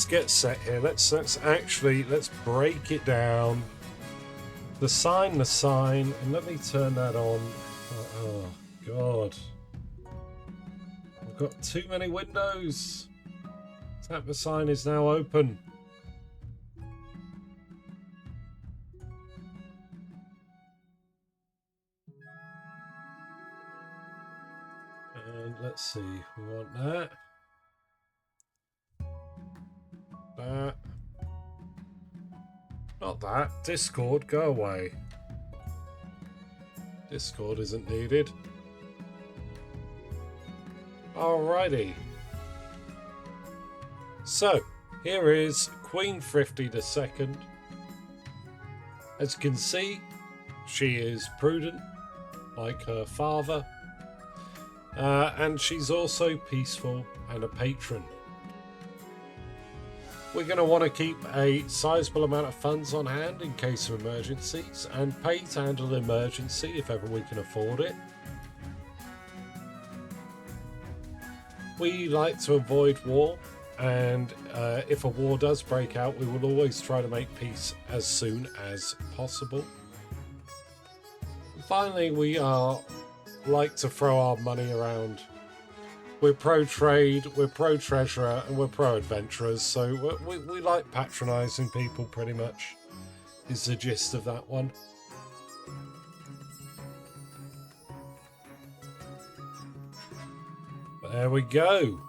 get set here. Let's break it down. The sign, and let me turn that on. Oh God. I've got too many windows. Tap the sign is now open. And let's see, we want that. That. Not that. Discord, go away. Discord isn't needed. Alrighty. So, here is Queen Thrifty II. As you can see, she is prudent, like her father. And she's also peaceful and a patron. We're going to want to keep a sizable amount of funds on hand in case of emergencies, and pay to handle an emergency if ever we can afford it. We like to avoid war, and if a war does break out, we will always try to make peace as soon as possible. Finally, we like to throw our money around. We're pro-trade, we're pro-treasurer, and we're pro-adventurers, so we like patronising people, pretty much, is the gist of that one. There we go.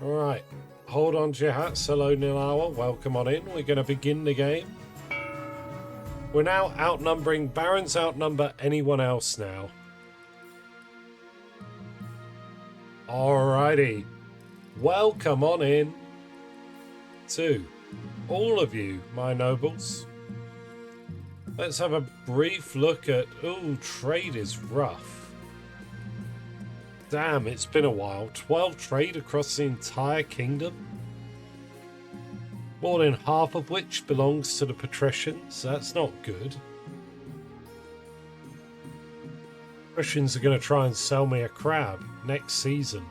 Alright, hold on to your hats. Hello, Nilawa, welcome on in. We're going to begin the game. We're now outnumbering, Barons outnumber anyone else now. Alrighty, welcome on in to all of you, my nobles. Let's have a brief look at... Ooh, trade is rough. Damn, it's been a while. 12 trade across the entire kingdom. More than half of which belongs to the patricians. That's not good. Patricians are going to try and sell me a crab next season.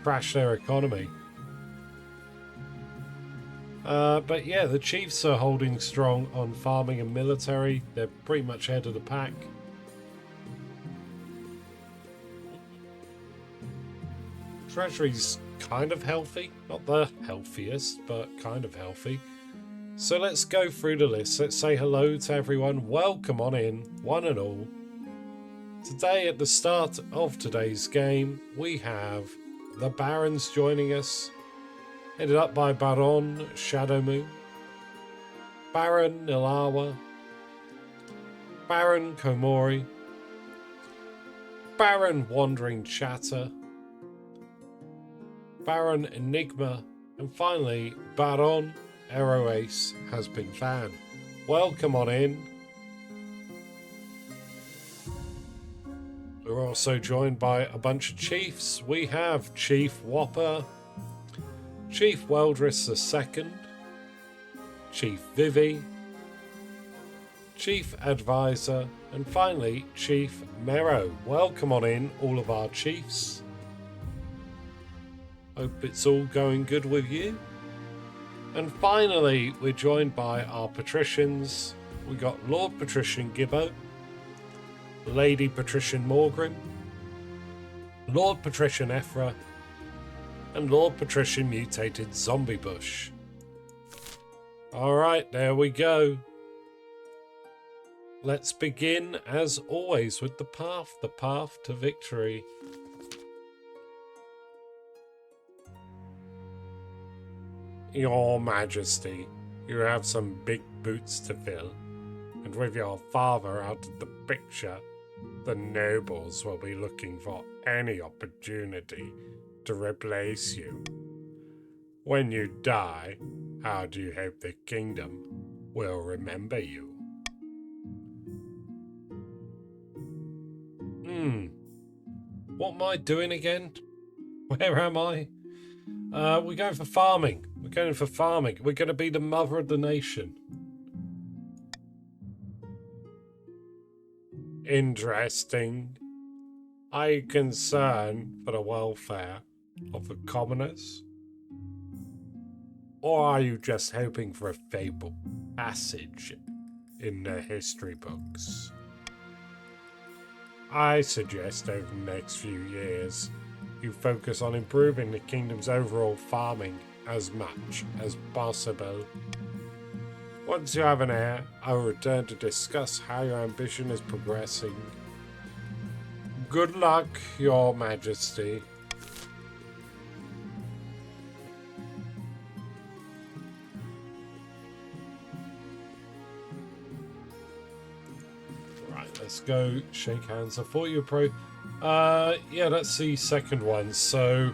Crash their economy. But yeah, the chiefs are holding strong on farming and military. They're pretty much ahead of the pack. Treasury's kind of healthy. Not the healthiest, but kind of healthy. So let's go through the list. Let's say hello to everyone. Welcome on in, one and all. Today, at the start of today's game, we have the Barons joining us, headed up by Baron Shadowmoon, Baron Nilawa, Baron Komori, Baron Wandering Chatter, Baron Enigma, and finally Baron Eroace has been banned. Welcome on in. We're also joined by a bunch of chiefs. We have Chief Whopper, Chief Weldris II, Chief Vivi, Chief Advisor, and finally Chief Mero. Welcome on in, all of our chiefs. Hope it's all going good with you. And finally, we're joined by our patricians. We got Lord Patrician Gibbo, Lady Patrician Morgrim, Lord Patrician Ephra, and Lord Patrician Mutated Zombie Bush. Alright, there we go. Let's begin, as always, with the path to victory. Your Majesty, you have some big boots to fill, and with your father out of the picture, the nobles will be looking for any opportunity to replace you. When you die, how do you hope the kingdom will remember you? What am I doing again? Where am I? We're going for farming. We're going for farming. We're going to be the mother of the nation. Interesting. Are you concerned for the welfare of the commoners? Or are you just hoping for a fabled passage in the history books? I suggest over the next few years you focus on improving the kingdom's overall farming as much as possible. Once you have an heir, I will return to discuss how your ambition is progressing. Good luck, Your Majesty. Let's go shake hands. I thought you were pro. Yeah, that's the second one. So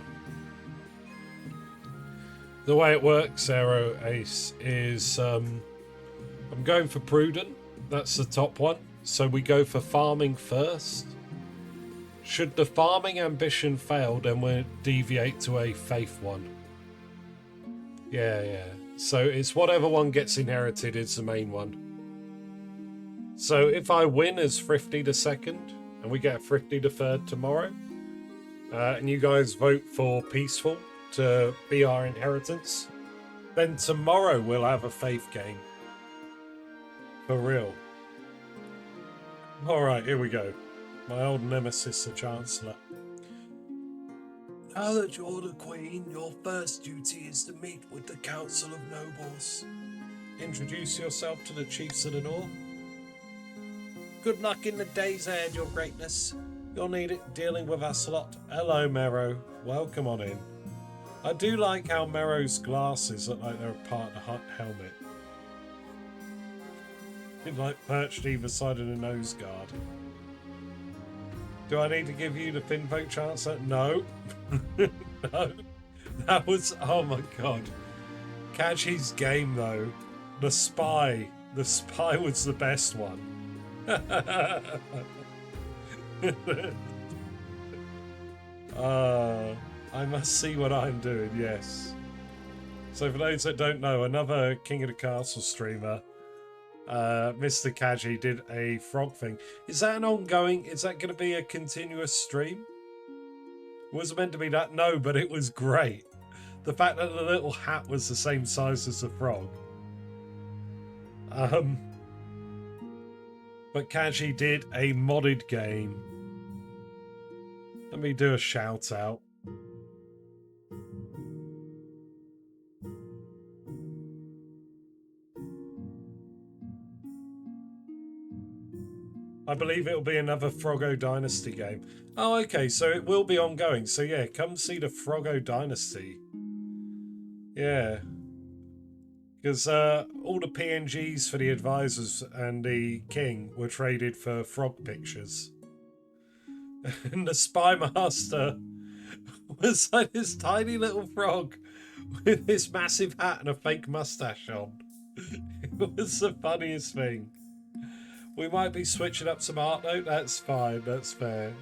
the way it works, Aero Ace, is I'm going for prudent. That's the top one. So we go for farming first. Should the farming ambition fail, then we'll deviate to a faith one. Yeah. So it's whatever one gets inherited is the main one. So if I win as Thrifty II, and we get a Thrifty III tomorrow, and you guys vote for Peaceful to be our inheritance, then tomorrow we'll have a faith game. For real. Alright, here we go. My old nemesis, the Chancellor. Now that you're the Queen, your first duty is to meet with the Council of Nobles. Introduce yourself to the Chiefs of the North. Good luck in the days ahead, Your Greatness. You'll need it dealing with us a lot. Hello, Mero. Welcome on in. I do like how Mero's glasses look like they're a part of the helmet. It's like perched either side of the nose guard. Do I need to give you the Finfolk Chancellor? No. No. That was... Oh my god. Kaji's game, though. The Spy. The Spy was the best one. I must see what I'm doing, yes. So for those that don't know, another King of the Castle streamer, Mr. Kaji, did a frog thing. Is that an ongoing, is that going to be a continuous stream? Was it meant to be that? No, but it was great. The fact that the little hat was the same size as the frog. But Kaji did a modded game. Let me do a shout out. I believe it'll be another Froggo Dynasty game. Oh, okay, so it will be ongoing. So yeah, come see the Froggo Dynasty. Yeah. Because all the PNGs for the advisors and the king were traded for frog pictures. And the Spy Master was like this tiny little frog with this massive hat and a fake mustache on. It was the funniest thing. We might be switching up some art though. That's fine, that's fair.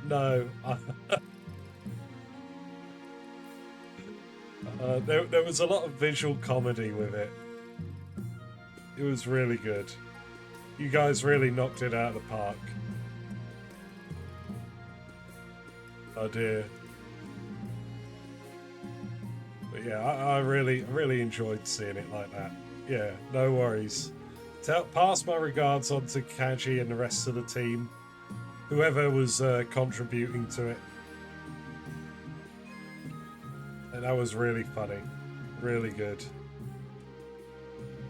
No. There was a lot of visual comedy with it. It was really good. You guys really knocked it out of the park. Oh dear. But yeah, I really enjoyed seeing it like that. Yeah, no worries. Pass my regards on to Kaji and the rest of the team. Whoever was contributing to it. And that was really funny. Really good.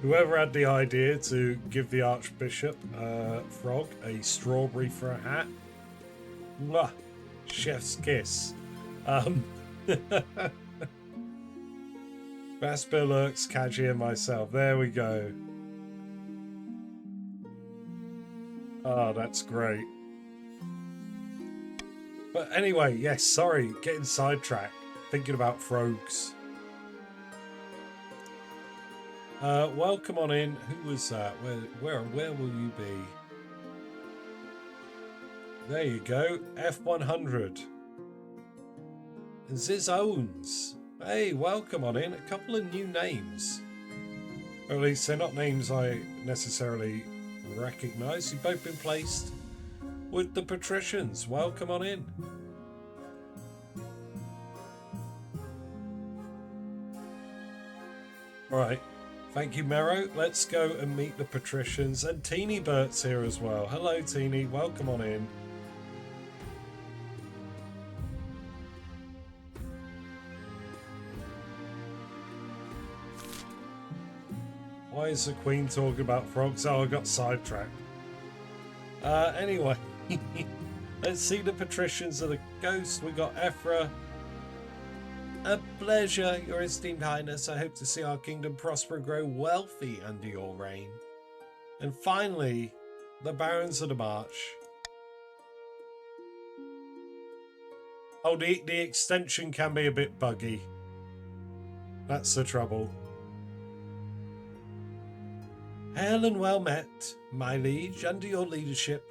Whoever had the idea to give the Archbishop Frog a strawberry for a hat. Mwah! Chef's kiss. Vasper Lurks, Kaji and myself. There we go. Oh, that's great. But anyway, yes, sorry, getting sidetracked. Thinking about frogs. Welcome on in. Who was that? Where will you be? There you go. F100. Ziz Owens. Hey, welcome on in. A couple of new names. Or at least they're not names I necessarily recognise. You've both been placed with the patricians. Welcome on in. Alright. Thank you, Mero. Let's go and meet the patricians. And Teeny Bert's here as well. Hello, Teeny. Welcome on in. Why is the Queen talking about frogs? Oh, I got sidetracked. Anyway. Let's see the patricians of the ghost. We got Ephra. A pleasure, your esteemed highness. I hope to see our kingdom prosper and grow wealthy under your reign. And finally, the barons of the march. Oh, the extension can be a bit buggy. That's the trouble. Hail and well met, my liege. Under your leadership,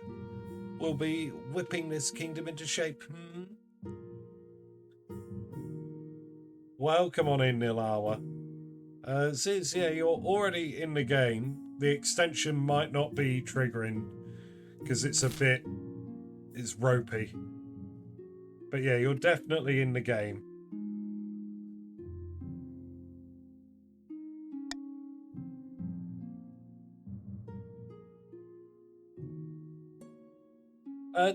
we'll be whipping this kingdom into shape. Welcome on in, Nilawa. Ziz, yeah, you're already in the game. The extension might not be triggering because it's ropey. But yeah, you're definitely in the game.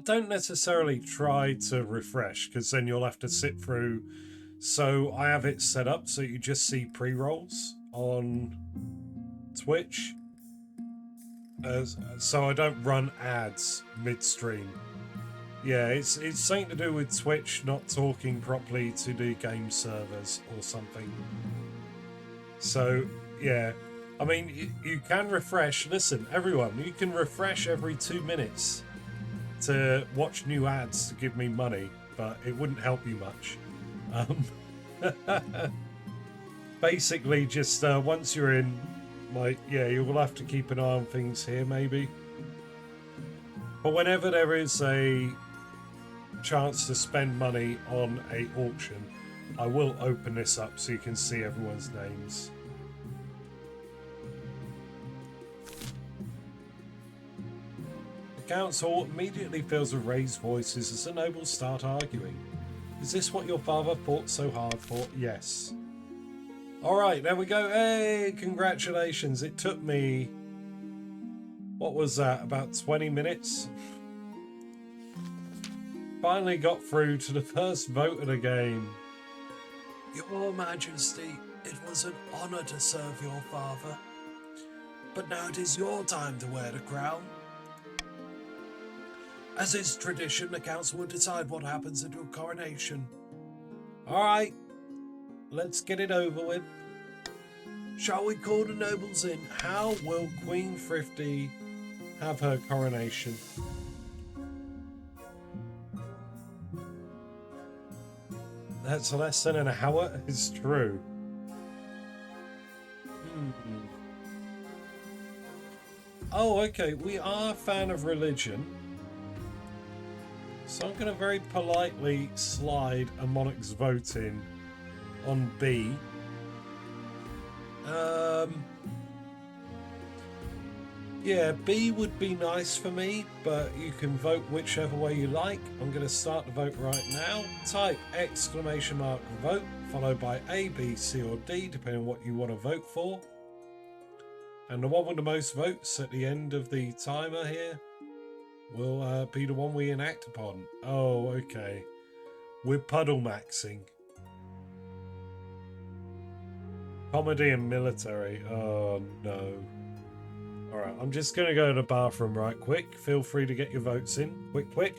Don't necessarily try to refresh because then you'll have to sit through. So I have it set up so you just see pre-rolls on Twitch. So I don't run ads midstream. Yeah, it's something to do with Twitch not talking properly to the game servers or something. So, yeah. I mean, you can refresh. Listen, everyone, you can refresh every 2 minutes to watch new ads to give me money, but it wouldn't help you much. Basically, just once you're in, you will have to keep an eye on things here, maybe. But whenever there is a chance to spend money on a auction, I will open this up so you can see everyone's names. The council immediately fills with raised voices as the nobles start arguing. Is this what your father fought so hard for? Yes. Alright, there we go. Hey, congratulations. It took me, what was that, about 20 minutes? Finally got through to the first vote of the game. Your Majesty, it was an honour to serve your father. But now it is your time to wear the crown. As is tradition, the council will decide what happens at your coronation. Alright, let's get it over with. Shall we call the nobles in? How will Queen Thriftty have her coronation? That's less than an hour? It's true. Oh, okay. We are a fan of religion. So I'm going to very politely slide a monarch's vote in on B. Yeah, B would be nice for me, but you can vote whichever way you like. I'm going to start the vote right now. Type exclamation mark vote, followed by A, B, C or D, depending on what you want to vote for. And the one with the most votes at the end of the timer here will be the one we enact upon. Oh, okay. We're puddle maxing. Comedy and military. Oh, no. Alright, I'm just going to go to the bathroom right quick. Feel free to get your votes in. Quick.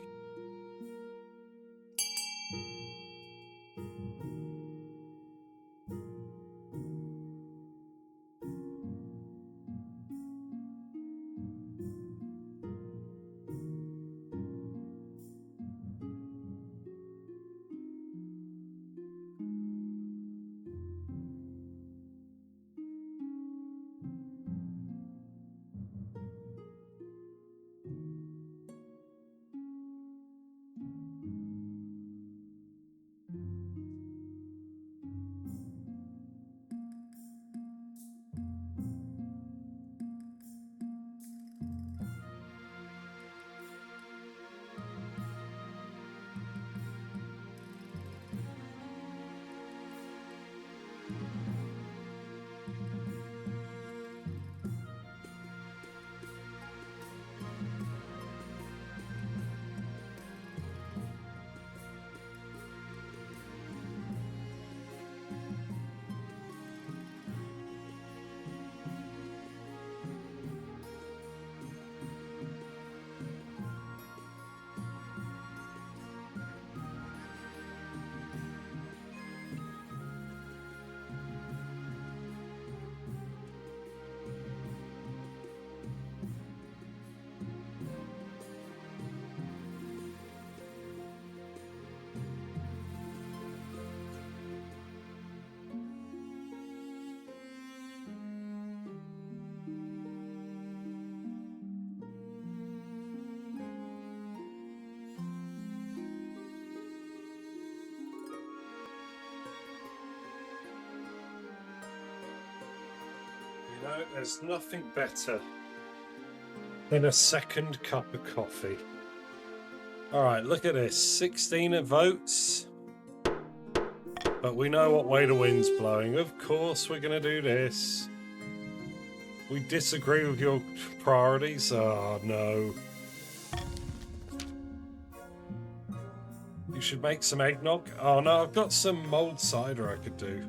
You know, there's nothing better than a second cup of coffee. Alright, look at this. 16 votes. But we know what way the wind's blowing. Of course we're going to do this. We disagree with your priorities? Oh, no. You should make some eggnog. Oh, no, I've got some mulled cider I could do.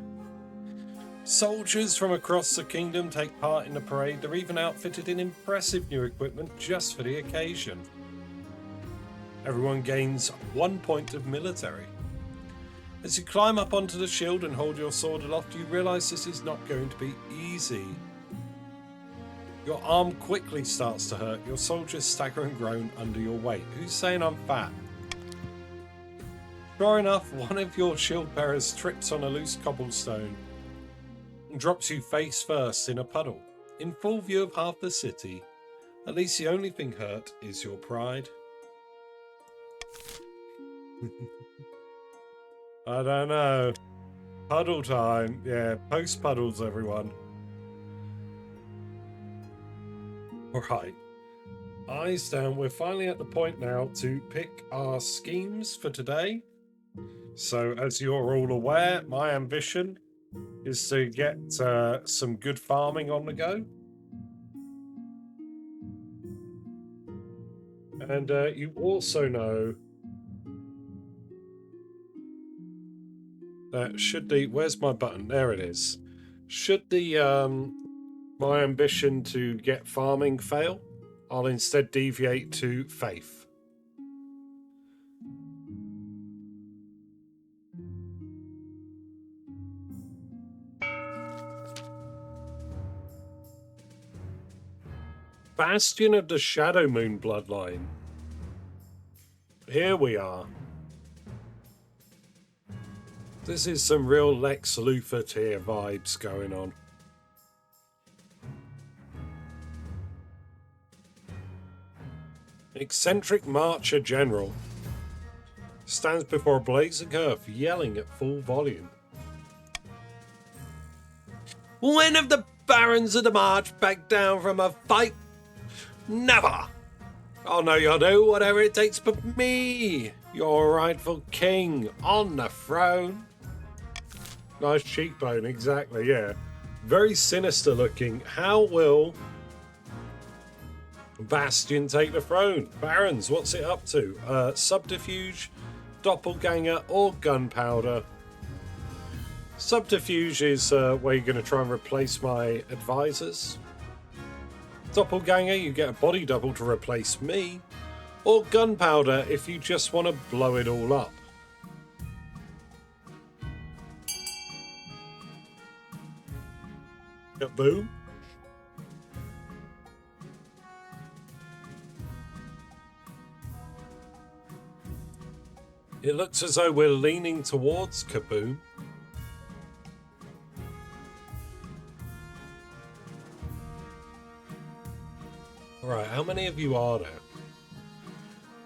Soldiers from across the kingdom take part in the parade. They're even outfitted in impressive new equipment just for the occasion. Everyone gains 1 point of military. As you climb up onto the shield and hold your sword aloft, you realise this is not going to be easy. Your arm quickly starts to hurt. Your soldiers stagger and groan under your weight. Who's saying I'm fat? Sure enough, one of your shield bearers trips on a loose cobblestone and drops you face first in a puddle. In full view of half the city, at least the only thing hurt is your pride. I don't know. Puddle time. Yeah, post puddles, everyone. Alright. Eyes down. We're finally at the point now to pick our schemes for today. So, as you're all aware, my ambition is to get some good farming on the go. And you also know that should the... Where's my button? There it is. Should the my ambition to get farming fail, I'll instead deviate to faith. Bastion of the Shadow Moon bloodline. Here we are. This is some real Lex Luthor tier vibes going on. Eccentric Marcher General stands before a blaze of curve, yelling at full volume. When have the barons of the march backed down from a fight? Never! Oh no, you'll do whatever it takes but me, your rightful king, on the throne. Nice cheekbone, exactly, yeah. Very sinister looking. How will Bastion take the throne? Barons, what's it up to? Subterfuge, doppelganger, or gunpowder? Subterfuge is where you're going to try and replace my advisors. Doppelganger, you get a body double to replace me. Or gunpowder if you just want to blow it all up. Kaboom. It looks as though we're leaning towards kaboom. Alright, how many of you are there?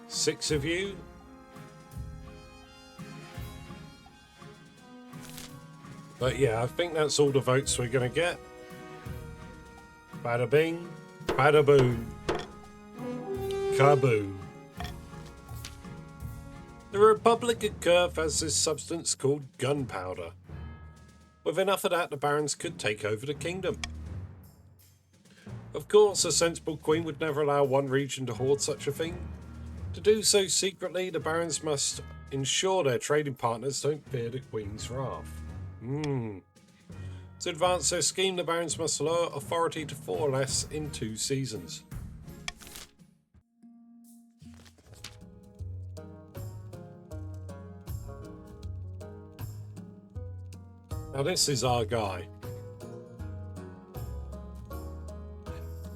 6 of you? But yeah, I think that's all the votes we're going to get. Bada bing, bada boom, kaboom. The Republic of Curve has this substance called gunpowder. With enough of that, the barons could take over the kingdom. Of course, a sensible queen would never allow one region to hoard such a thing. To do so secretly, the barons must ensure their trading partners don't fear the queen's wrath. To advance their scheme, the barons must lower authority to 4 or less in 2 seasons. Now this is our guy.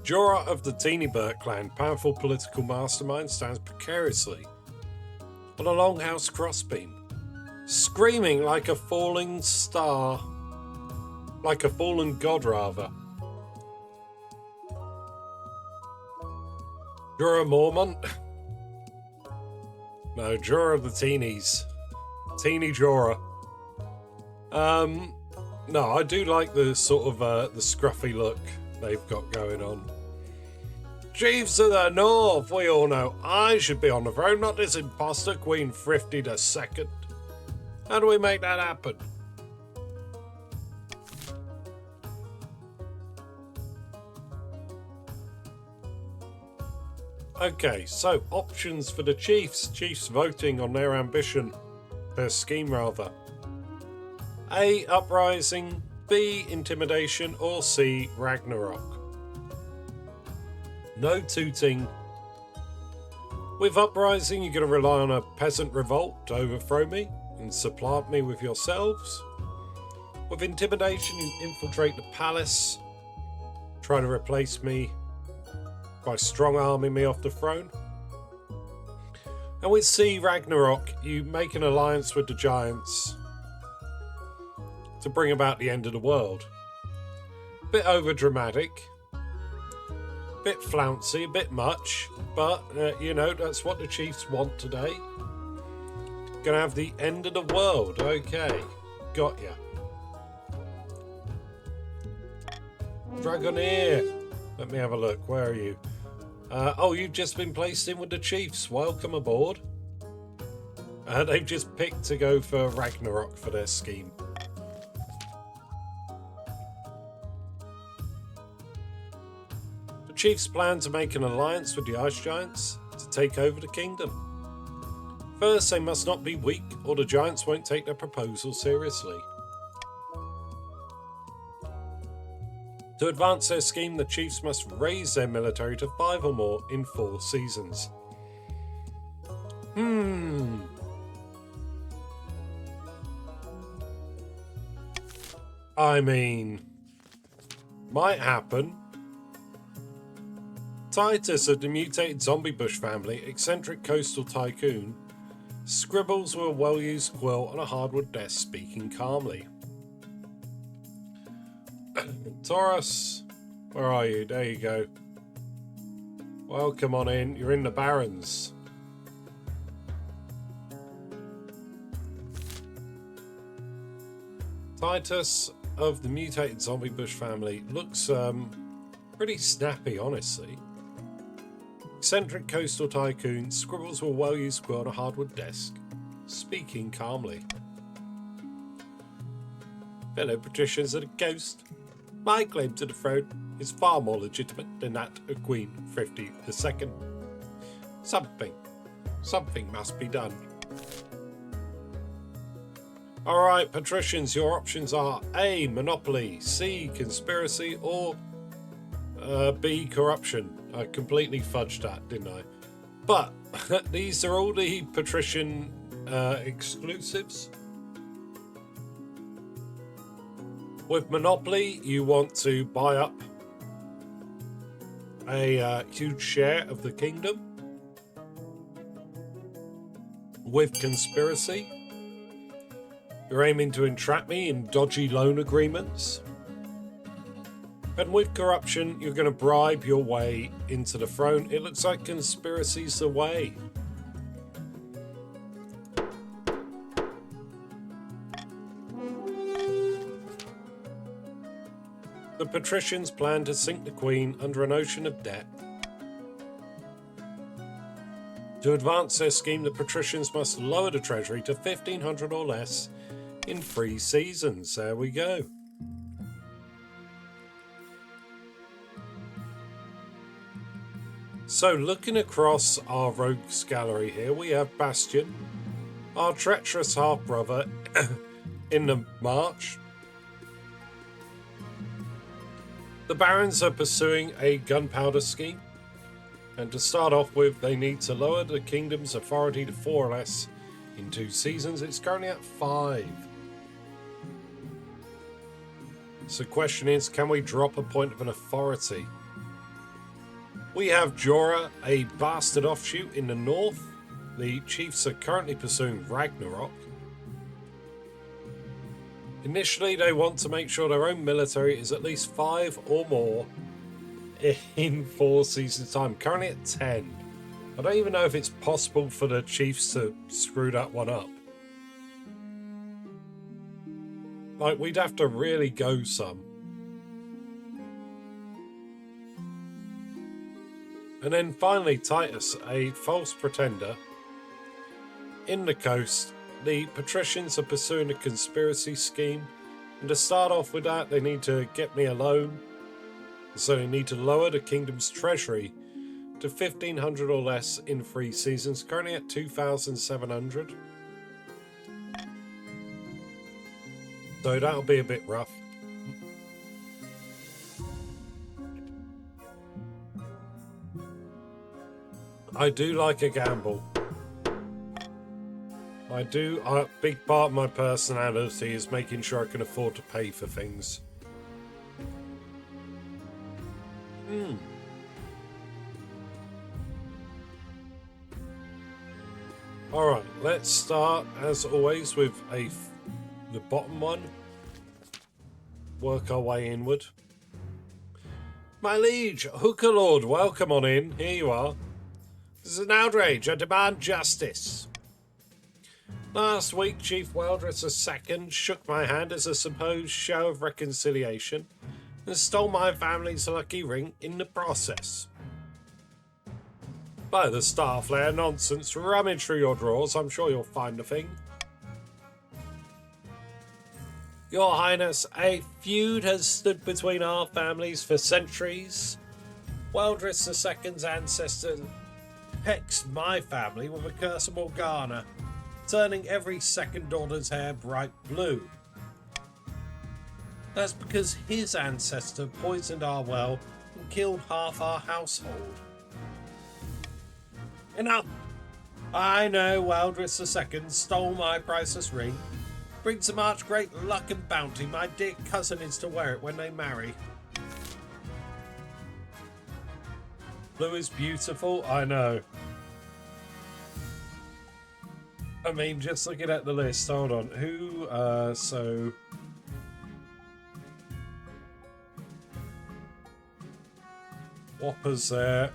Jorah of the Teenybert clan, powerful political mastermind, stands precariously on a longhouse crossbeam, screaming like a falling star, like a fallen god rather. Jorah Mormont? No, Jorah of the Teenies. Teeny Jorah. No, I do like the sort of the scruffy look they've got going on. Chiefs of the North, we all know I should be on the throne, not this imposter Queen Thriftty II. How do we make that happen? Okay, so options for the chiefs. Chiefs voting on their ambition. Their scheme, rather. A. Uprising. B. Intimidation. Or C. Ragnarok. No tooting. With Uprising, you're going to rely on a peasant revolt to overthrow me and supplant me with yourselves. With Intimidation, you infiltrate the palace, try to replace me by strong-arming me off the throne. And with C. Ragnarok, you make an alliance with the giants to bring about the end of the world. Bit over-dramatic, bit flouncy, a bit much, but, you know, that's what the Chiefs want today. Gonna have the end of the world. Okay, got ya. Dragoneer. Let me have a look. Where are you? Oh, you've just been placed in with the Chiefs. Welcome aboard. They've just picked to go for Ragnarok for their scheme. The Chiefs plan to make an alliance with the Ice Giants to take over the kingdom. First, they must not be weak, or the Giants won't take their proposal seriously. To advance their scheme, the Chiefs must raise their military to 5 or more in 4 seasons. I mean, might happen. Titus of the mutated zombie bush family, eccentric coastal tycoon, scribbles with a well-used quill on a hardwood desk, speaking calmly. Taurus, where are you? There you go. Welcome on in. You're in the Barrens. Titus of the mutated zombie bush family looks pretty snappy, honestly. Eccentric coastal tycoon scribbles with a well-used quill on a hardwood desk, speaking calmly. Fellow patricians of the coast, my claim to the throne is far more legitimate than that of Queen Thriftty II. Something must be done. Alright, patricians, your options are A. Monopoly, C. Conspiracy, or B. Corruption. I completely fudged that, didn't I? But these are all the patrician exclusives. With Monopoly, you want to buy up a huge share of the kingdom. With Conspiracy, you're aiming to entrap me in dodgy loan agreements. And with Corruption, you're going to bribe your way into the throne. It looks like Conspiracy's the way. The patricians plan to sink the Queen under an ocean of debt. To advance their scheme, the patricians must lower the treasury to 1,500 or less in 3 seasons. There we go. So looking across our rogues gallery here, we have Bastion, our treacherous half-brother in the march. The barons are pursuing a gunpowder scheme, and to start off with, they need to lower the kingdom's authority to 4 or less in 2 seasons. It's currently at 5. So the question is, can we drop a point of an authority? We have Jorah, a bastard offshoot in the north. The chiefs are currently pursuing Ragnarok. Initially, they want to make sure their own military is at least 5 or more in 4 seasons' time. Currently at 10. I don't even know if it's possible for the chiefs to screw that one up. Like, we'd have to really go some. And then finally Titus, a false pretender. In the coast, the patricians are pursuing a conspiracy scheme. And to start off with that, they need to get me a loan. So they need to lower the kingdom's treasury to 1,500 or less in 3 seasons, currently at 2,700. So that'll be a bit rough. I do like a gamble. I do. A big part of my personality is making sure I can afford to pay for things. Alright, let's start as always with the bottom one. Work our way inward. My liege, Hooker Lord, welcome on in. Here you are. This is an outrage. I demand justice. Last week, Chief Weldress II shook my hand as a supposed show of reconciliation and stole my family's lucky ring in the process. By the Starflare nonsense, rummage through your drawers. I'm sure you'll find a thing. Your Highness, a feud has stood between our families for centuries. Weldress II's ancestor hexed my family with a curse of Morgana, turning every second daughter's hair bright blue. That's because his ancestor poisoned our well and killed half our household. Enough! I know Weldress II stole my priceless ring. Brings to March great luck and bounty. My dear cousin is to wear it when they marry. Blue is beautiful, I know. I mean, just looking at the list, hold on. Who, so... Whopper's there.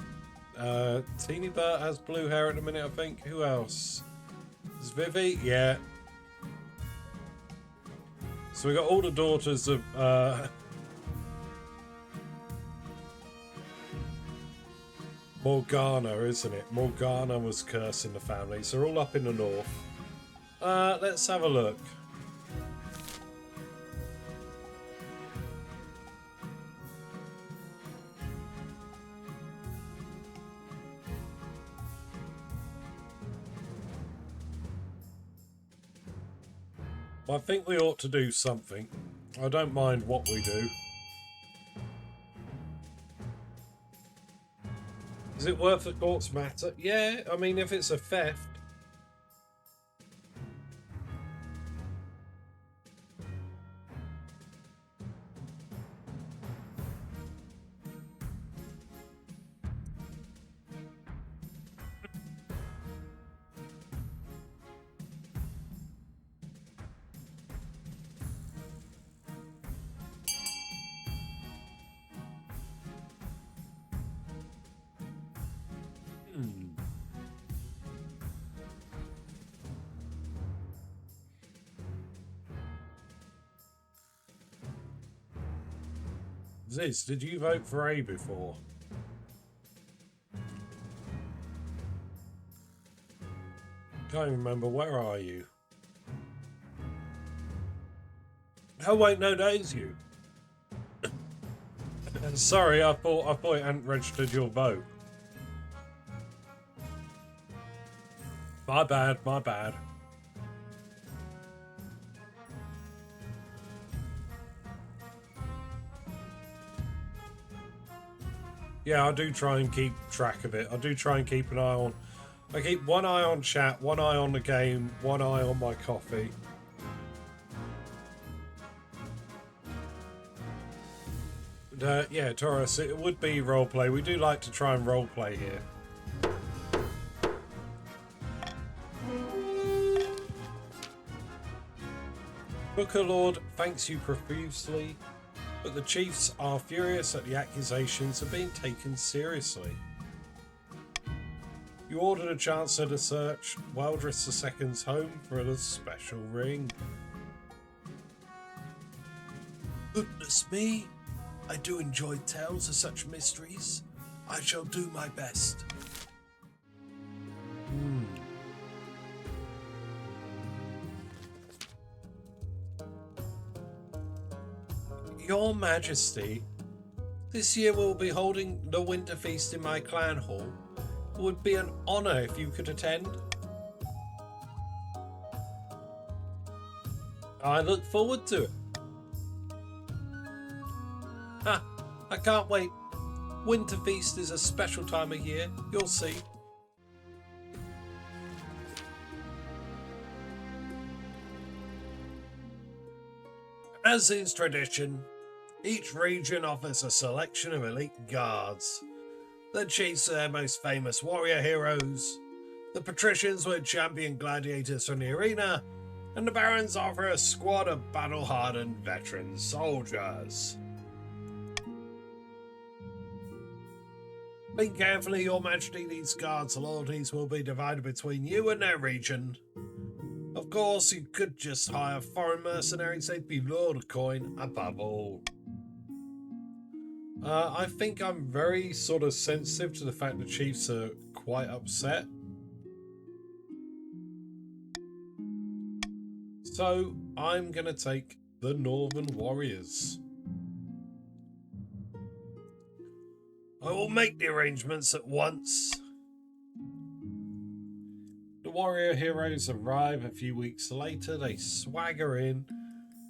Teeny Bert has blue hair at the minute, I think. Who else? Is Vivi? Yeah. So we got all the daughters of Morgana, isn't it? Morgana was cursing the family, so they're all up in the north. Let's have a look. I think we ought to do something. I don't mind what we do. Is it worth the court's matter? Yeah, I mean, if it's a theft. Ziz, did you vote for A before? Can't remember. Where are you? Oh wait, no, that is you. Sorry, I thought it hadn't registered your vote. My bad, my bad. Yeah, I do try and keep track of it. I do try and keep an eye on... I keep one eye on chat, one eye on the game, one eye on my coffee. Yeah, Taurus, it would be roleplay. We do like to try and roleplay here. Booker Lord thanks you profusely, but the chiefs are furious at the accusations of being taken seriously. You ordered a chancellor to search Weldress II's home for a special ring. Goodness me, I do enjoy tales of such mysteries. I shall do my best. Your Majesty, this year we'll be holding the winter feast in my clan hall. It would be an honour if you could attend. I look forward to it. Ha! I can't wait. Winter feast is a special time of year. You'll see. As is tradition, each region offers a selection of elite guards. The chiefs are their most famous warrior heroes. The patricians were champion gladiators from the arena. And the barons offer a squad of battle-hardened veteran soldiers. Think carefully, Your Majesty. These guards' loyalties will be divided between you and their region. Of course, you could just hire foreign mercenaries. They'd be loyal to coin above all. I think I'm very sort of sensitive to the fact the chiefs are quite upset. So I'm going to take the Northern Warriors. I will make the arrangements at once. The warrior heroes arrive a few weeks later. They swagger in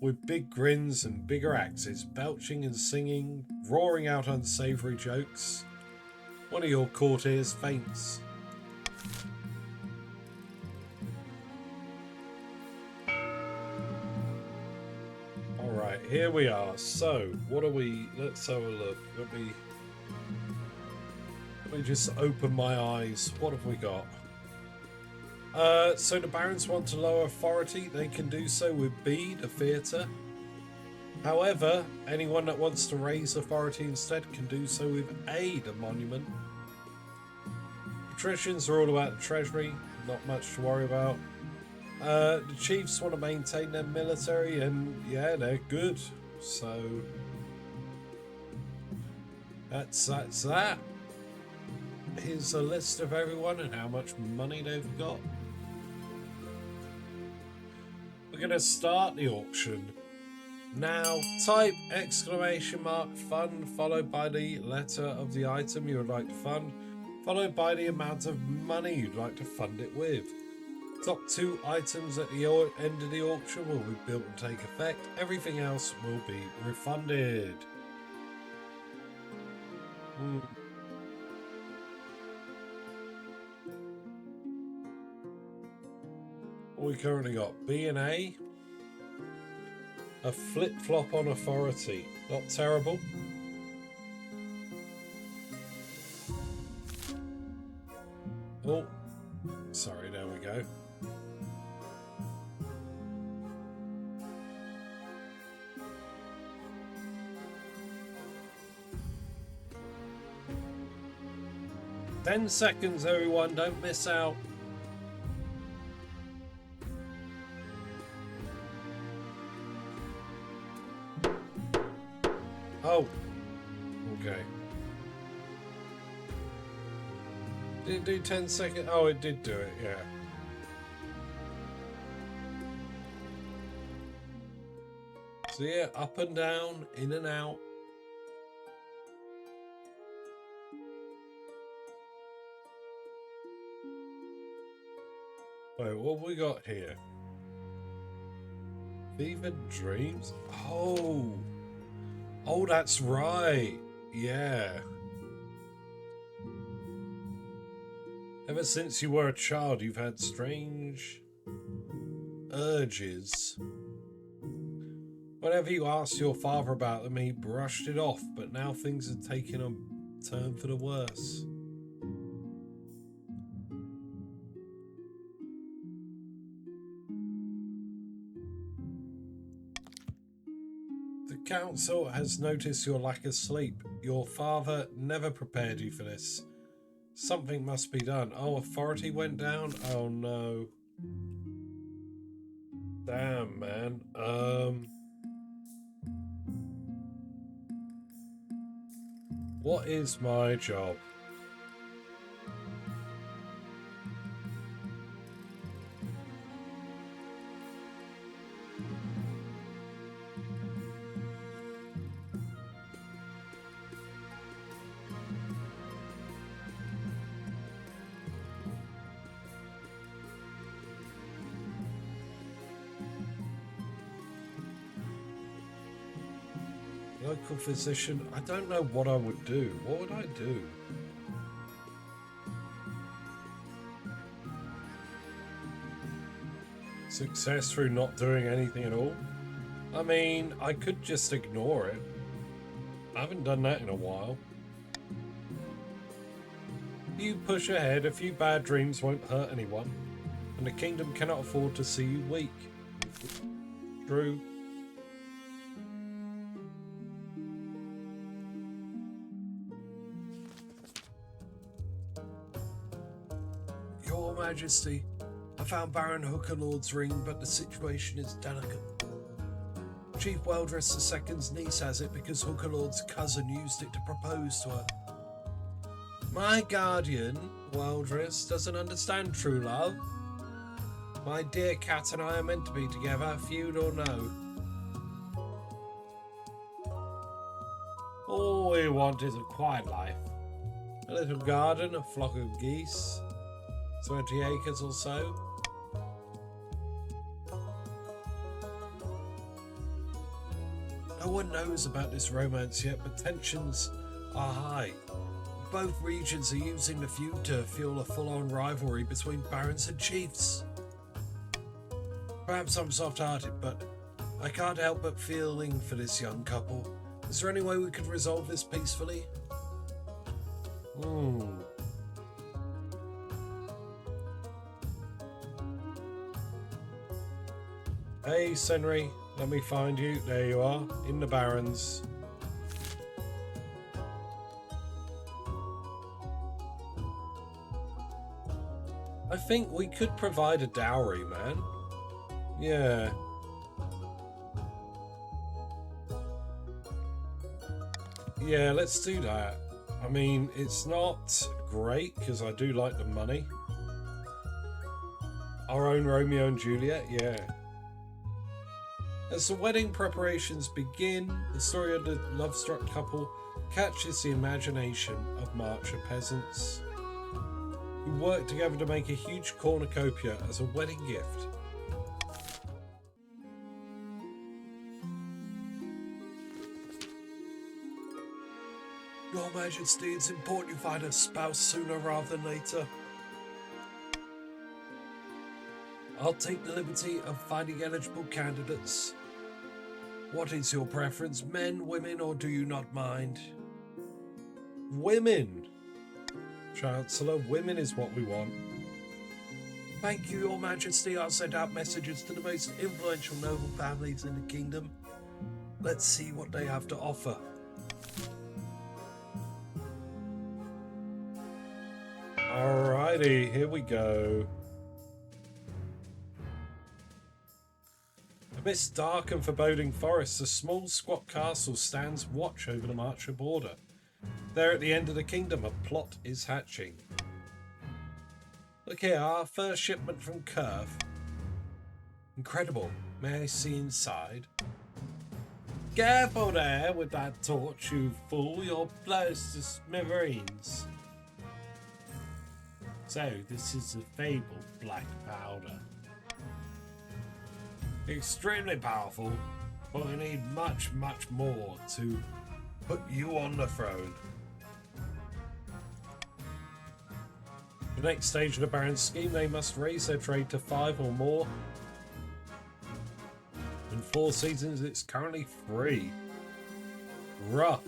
with big grins and bigger axes, belching and singing, roaring out unsavoury jokes. One of your courtiers faints. Alright, here we are. So, what are we... Let's have a look. Let me just open my eyes. What have we got? So the barons want to lower authority. They can do so with B, the theatre. However, anyone that wants to raise authority instead can do so with A, the monument. Patricians are all about the treasury. Not much to worry about. The chiefs want to maintain their military, and yeah, they're good. So that's that. Here's a list of everyone and how much money they've got. We're going to start the auction. Now, type !fund followed by the letter of the item you would like to fund, followed by the amount of money you'd like to fund it with. Top 2 items at the end of the auction will be built and take effect. Everything else will be refunded. We currently got B and A flip-flop on authority. Not terrible. Oh, sorry, there we go. "10 seconds, everyone, don't miss out." Oh, okay. Did it do 10 seconds? Oh, it did do it, yeah. So yeah, up and down, in and out. Wait, what have we got here? Fevered Dreams? Oh, that's right. Yeah. Ever since you were a child, you've had strange urges. Whenever you asked your father about them, he brushed it off, but now things are taking a turn for the worse. The council has noticed your lack of sleep. Your father never prepared you for this. Something must be done. Oh, authority went down? Oh no. Damn, man. What is my job? Local physician. I don't know what I would do. What would I do? Success through not doing anything at all? I mean, I could just ignore it. I haven't done that in a while. You push ahead, a few bad dreams won't hurt anyone, and the kingdom cannot afford to see you weak. True. Your Majesty, I found Baron Hookerlord's ring, but the situation is delicate. Chief Weldress II's niece has it because Hookerlord's cousin used it to propose to her. My guardian, Weldress, doesn't understand true love. My dear cat and I are meant to be together, feud or no. All we want is a quiet life. A little garden, a flock of geese, 20 acres or so. No one knows about this romance yet, but tensions are high. Both regions are using the feud to fuel a full-on rivalry between barons and chiefs. Perhaps I'm soft-hearted, but I can't help but feeling for this young couple. Is there any way we could resolve this peacefully? Hey, Senri, let me find you. There you are, in the Barrens. I think we could provide a dowry, man. Yeah. Yeah, let's do that. I mean, it's not great because I do like the money. Our own Romeo and Juliet, yeah. As the wedding preparations begin, the story of the love-struck couple catches the imagination of Marcher peasants who work together to make a huge cornucopia as a wedding gift. Your Majesty, it's important you find a spouse sooner rather than later. I'll take the liberty of finding eligible candidates. What is your preference, men, women, or do you not mind? Women! Chancellor, women is what we want. Thank you, Your Majesty. I'll send out messages to the most influential noble families in the kingdom. Let's see what they have to offer. Alrighty, here we go. Amidst dark and foreboding forests, a small squat castle stands watch over the Marcher border. There at the end of the kingdom, a plot is hatching. Look here, our first shipment from Curve. Incredible. May I see inside? Careful there with that torch, you fool. You'll blow us to smithereens. So, this is the fabled black powder. Extremely powerful, but we need much, much more to put you on the throne. The next stage of the Baron's scheme, they must raise their trade to 5 or more. In 4 seasons, it's currently 3. Rough.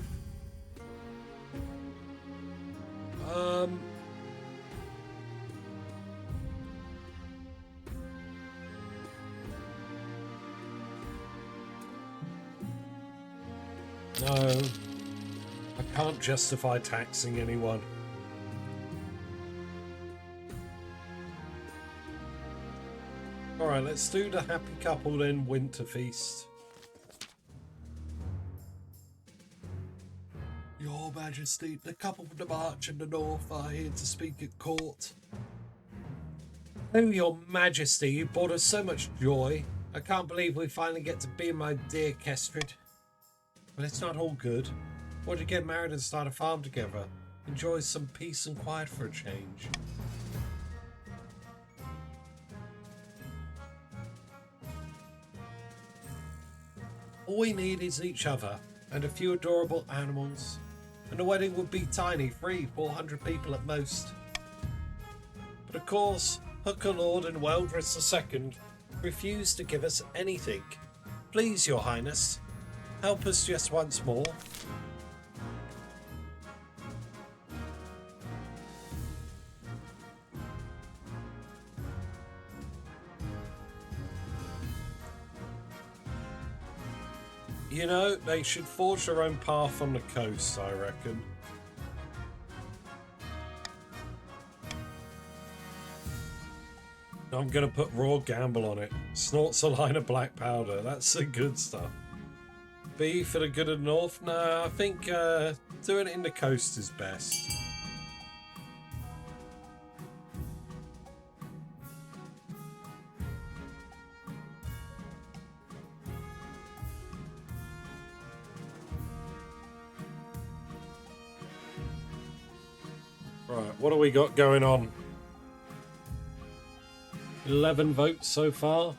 No, I can't justify taxing anyone. Alright, let's do the happy couple then, Winter Feast. Your Majesty, the couple from the March and the North are here to speak at court. Oh, Your Majesty, you brought us so much joy. I can't believe we finally get to be my dear Kestrid. But it's not all good. Want to get married and start a farm together. Enjoy some peace and quiet for a change. All we need is each other, and a few adorable animals, and the wedding would be tiny, 400 people at most. But of course, Hooker Lord and Weldress II refused to give us anything. Please, Your Highness, help us just once more. You know, they should forge their own path on the coast, I reckon. I'm going to put raw gamble on it. Snorts a line of black powder. That's the good stuff. B for the good of the north? No, I think doing it in the coast is best. Right, what do we got going on? 11 votes so far.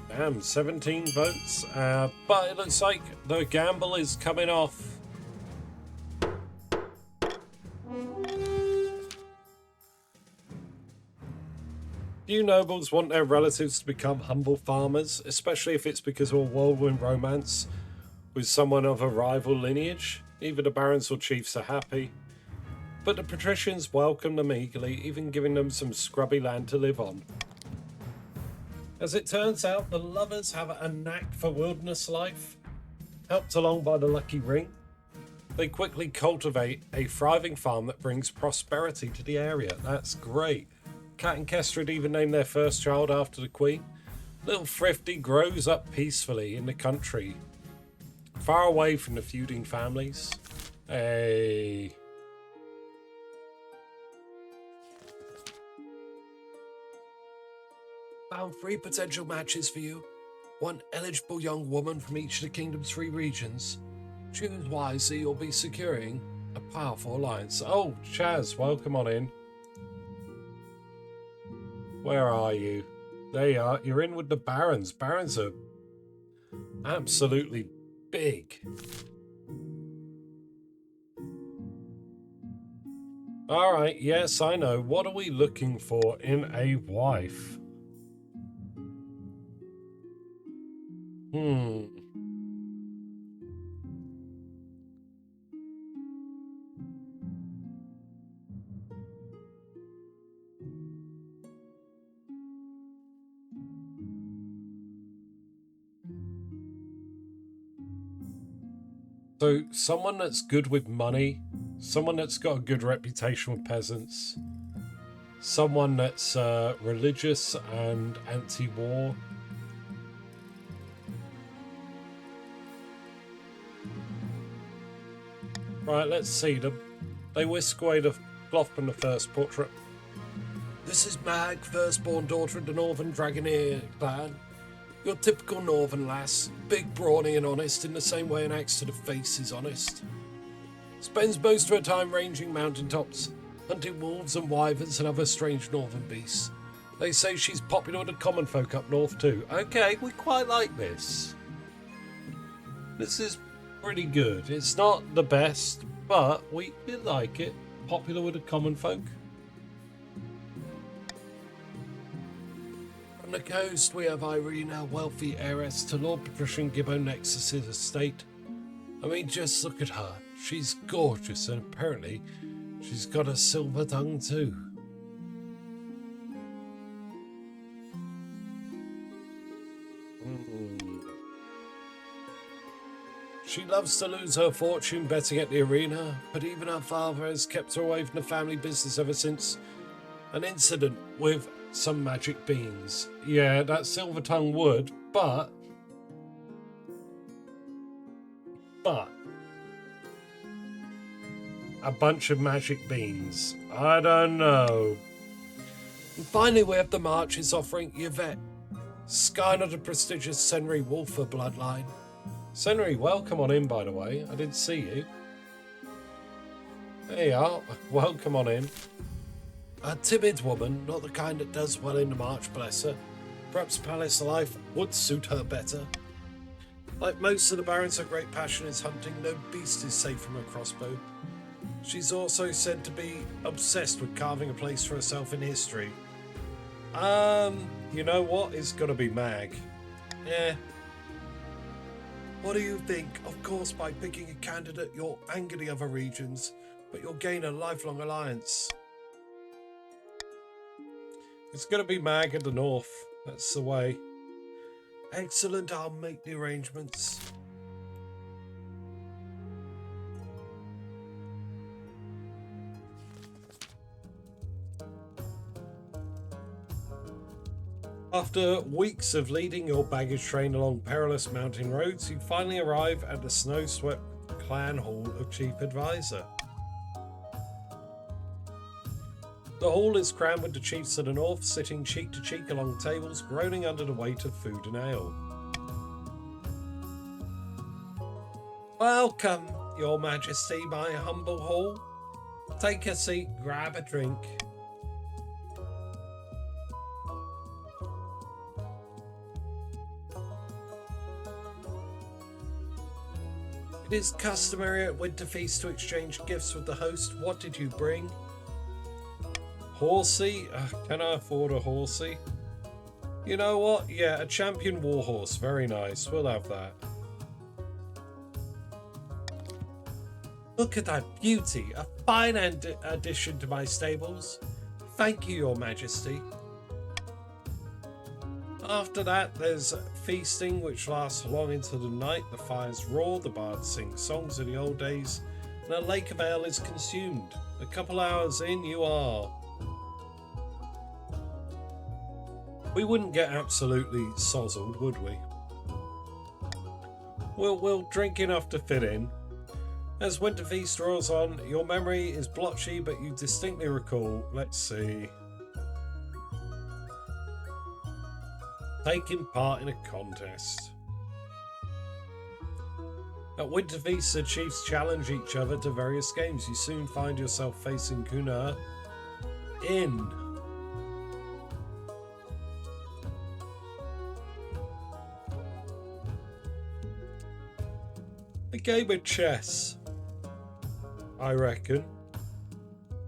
Damn, 17 votes. But it looks like the gamble is coming off. Few nobles want their relatives to become humble farmers, especially if it's because of a whirlwind romance with someone of a rival lineage. Neither the barons or chiefs are happy, but the patricians welcome them eagerly, even giving them some scrubby land to live on. As it turns out, the lovers have a knack for wilderness life, helped along by the lucky ring. They quickly cultivate a thriving farm that brings prosperity to the area. That's great. Kat and Kester had even named their first child after the Queen. Little Thrifty grows up peacefully in the country, far away from the feuding families. Hey. Found 3 potential matches for you. 1 eligible young woman from each of the kingdom's 3 regions. Choose wisely, you'll be securing a powerful alliance. Oh, Chaz, welcome on in. Where are you? There you are. You're in with the barons. Barons are absolutely big. Alright, yes, I know. What are we looking for in a wife? So, someone that's good with money, someone that's got a good reputation with peasants, someone that's religious and anti-war. Right, let's see them. They whisk away the cloth from the first portrait. This is Mag, firstborn daughter of the Northern Dragoneer clan. Your typical northern lass, big, brawny and honest in the same way an axe to the face is honest. Spends most of her time ranging mountaintops, hunting wolves and wyverns and other strange northern beasts. They say she's popular with the common folk up north too. Okay, we quite like this. This is pretty good. It's not the best, but we like it. Popular with the common folk. On the coast, we have Irina, wealthy heiress to Lord Patrician Gibbo Nexus's estate. I mean, just look at her. She's gorgeous, and apparently she's got a silver tongue too. She loves to lose her fortune betting at the arena, but even her father has kept her away from the family business ever since an incident with some magic beans. Yeah, that silver tongue would, but a bunch of magic beans. I don't know. And finally, we have the marches offering Yvette, scion of the prestigious Senri Wolfer bloodline. Senri, welcome on in, by the way. I didn't see you. There you are. Welcome on in. A timid woman, not the kind that does well in the march, bless her. Perhaps palace life would suit her better. Like most of the barons, her great passion is hunting. No beast is safe from her crossbow. She's also said to be obsessed with carving a place for herself in history. You know what? It's gotta be Mag. Yeah. What do you think? Of course, by picking a candidate, you'll anger the other regions, but you'll gain a lifelong alliance. It's gonna be Mag in the north. That's the way. Excellent, I'll make the arrangements. After weeks of leading your baggage train along perilous mountain roads, you finally arrive at the snow-swept clan hall of Chief Advisor. The hall is crammed with the chiefs of the north, sitting cheek to cheek along tables, groaning under the weight of food and ale. Welcome, Your Majesty, my humble hall. Take a seat, grab a drink. It is customary at winter feasts to exchange gifts with the host. What did you bring? Horsey? Can I afford a horsey? You know what? Yeah, a champion warhorse. Very nice. We'll have that. Look at that beauty. A fine addition to my stables. Thank you, Your Majesty. After that, there's feasting, which lasts long into the night. The fires roar, the bards sing songs of the old days, and a lake of ale is consumed. A couple hours in, you are. We wouldn't get absolutely sozzled, would we? We'll drink enough to fit in. As winter feast draws on, your memory is blotchy, but you distinctly recall. Let's see. Taking part in a contest. At winter feasts, the chiefs challenge each other to various games. You soon find yourself facing Kuna in a game of chess, I reckon.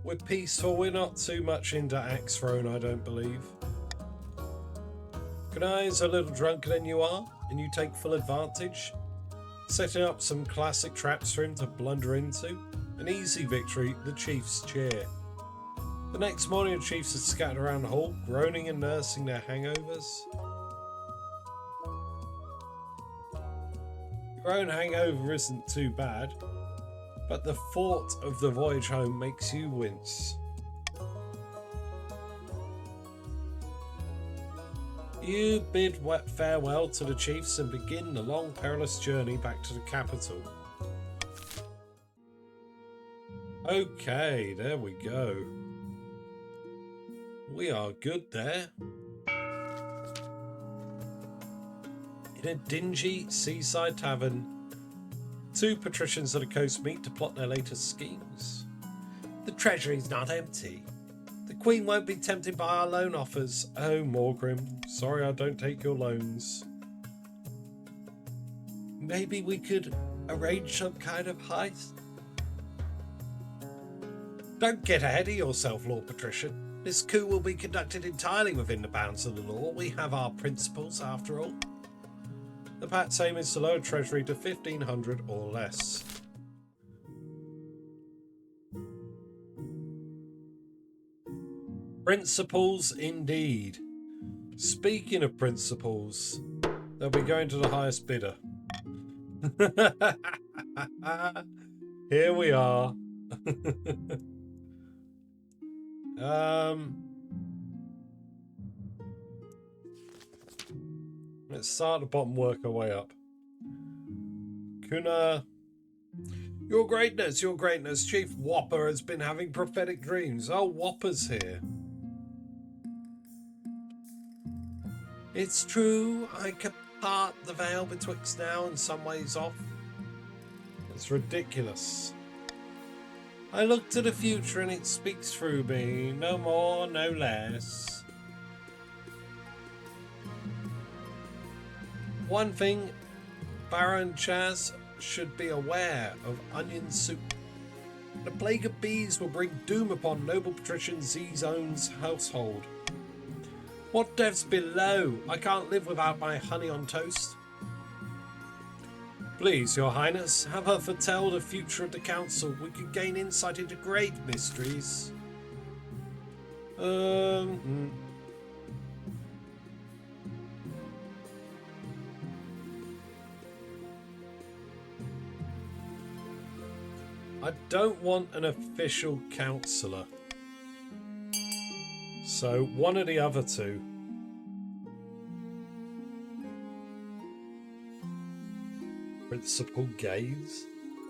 We're peaceful, we're not too much into axe throwing, I don't believe. Kunai is a little drunker than you are, and you take full advantage, setting up some classic traps for him to blunder into. An easy victory, the chiefs cheer. The next morning, the chiefs are scattered around the hall, groaning and nursing their hangovers. Your own hangover isn't too bad, but the thought of the voyage home makes you wince. You bid farewell to the chiefs and begin the long, perilous journey back to the capital. Okay, there we go. We are good there. In a dingy seaside tavern, two patricians of the coast meet to plot their latest schemes. The treasury's not empty. The Queen won't be tempted by our loan offers. Oh, Morgrim, sorry I don't take your loans. Maybe we could arrange some kind of heist? Don't get ahead of yourself, Lord Patrician. This coup will be conducted entirely within the bounds of the law. We have our principles, after all. The Pat's aim is to lower treasury to 1,500 or less. Principles indeed. Speaking of principles, they'll be going to the highest bidder. Here we are. Let's start at the bottom, work our way up. Kuna. Your greatness, Chief Whopper has been having prophetic dreams. Oh, Whopper's here. It's true, I can part the veil betwixt now and some ways off. It's ridiculous. I look to the future and it speaks through me, no more, no less. One thing Baron Chaz should be aware of: onion soup. The plague of bees will bring doom upon noble patrician Z-Zone's household. What devs below? I can't live without my honey on toast. Please, your highness, have her foretell the future of the council. We could gain insight into great mysteries. I don't want an official councillor. So one of the other two. Principal gaze?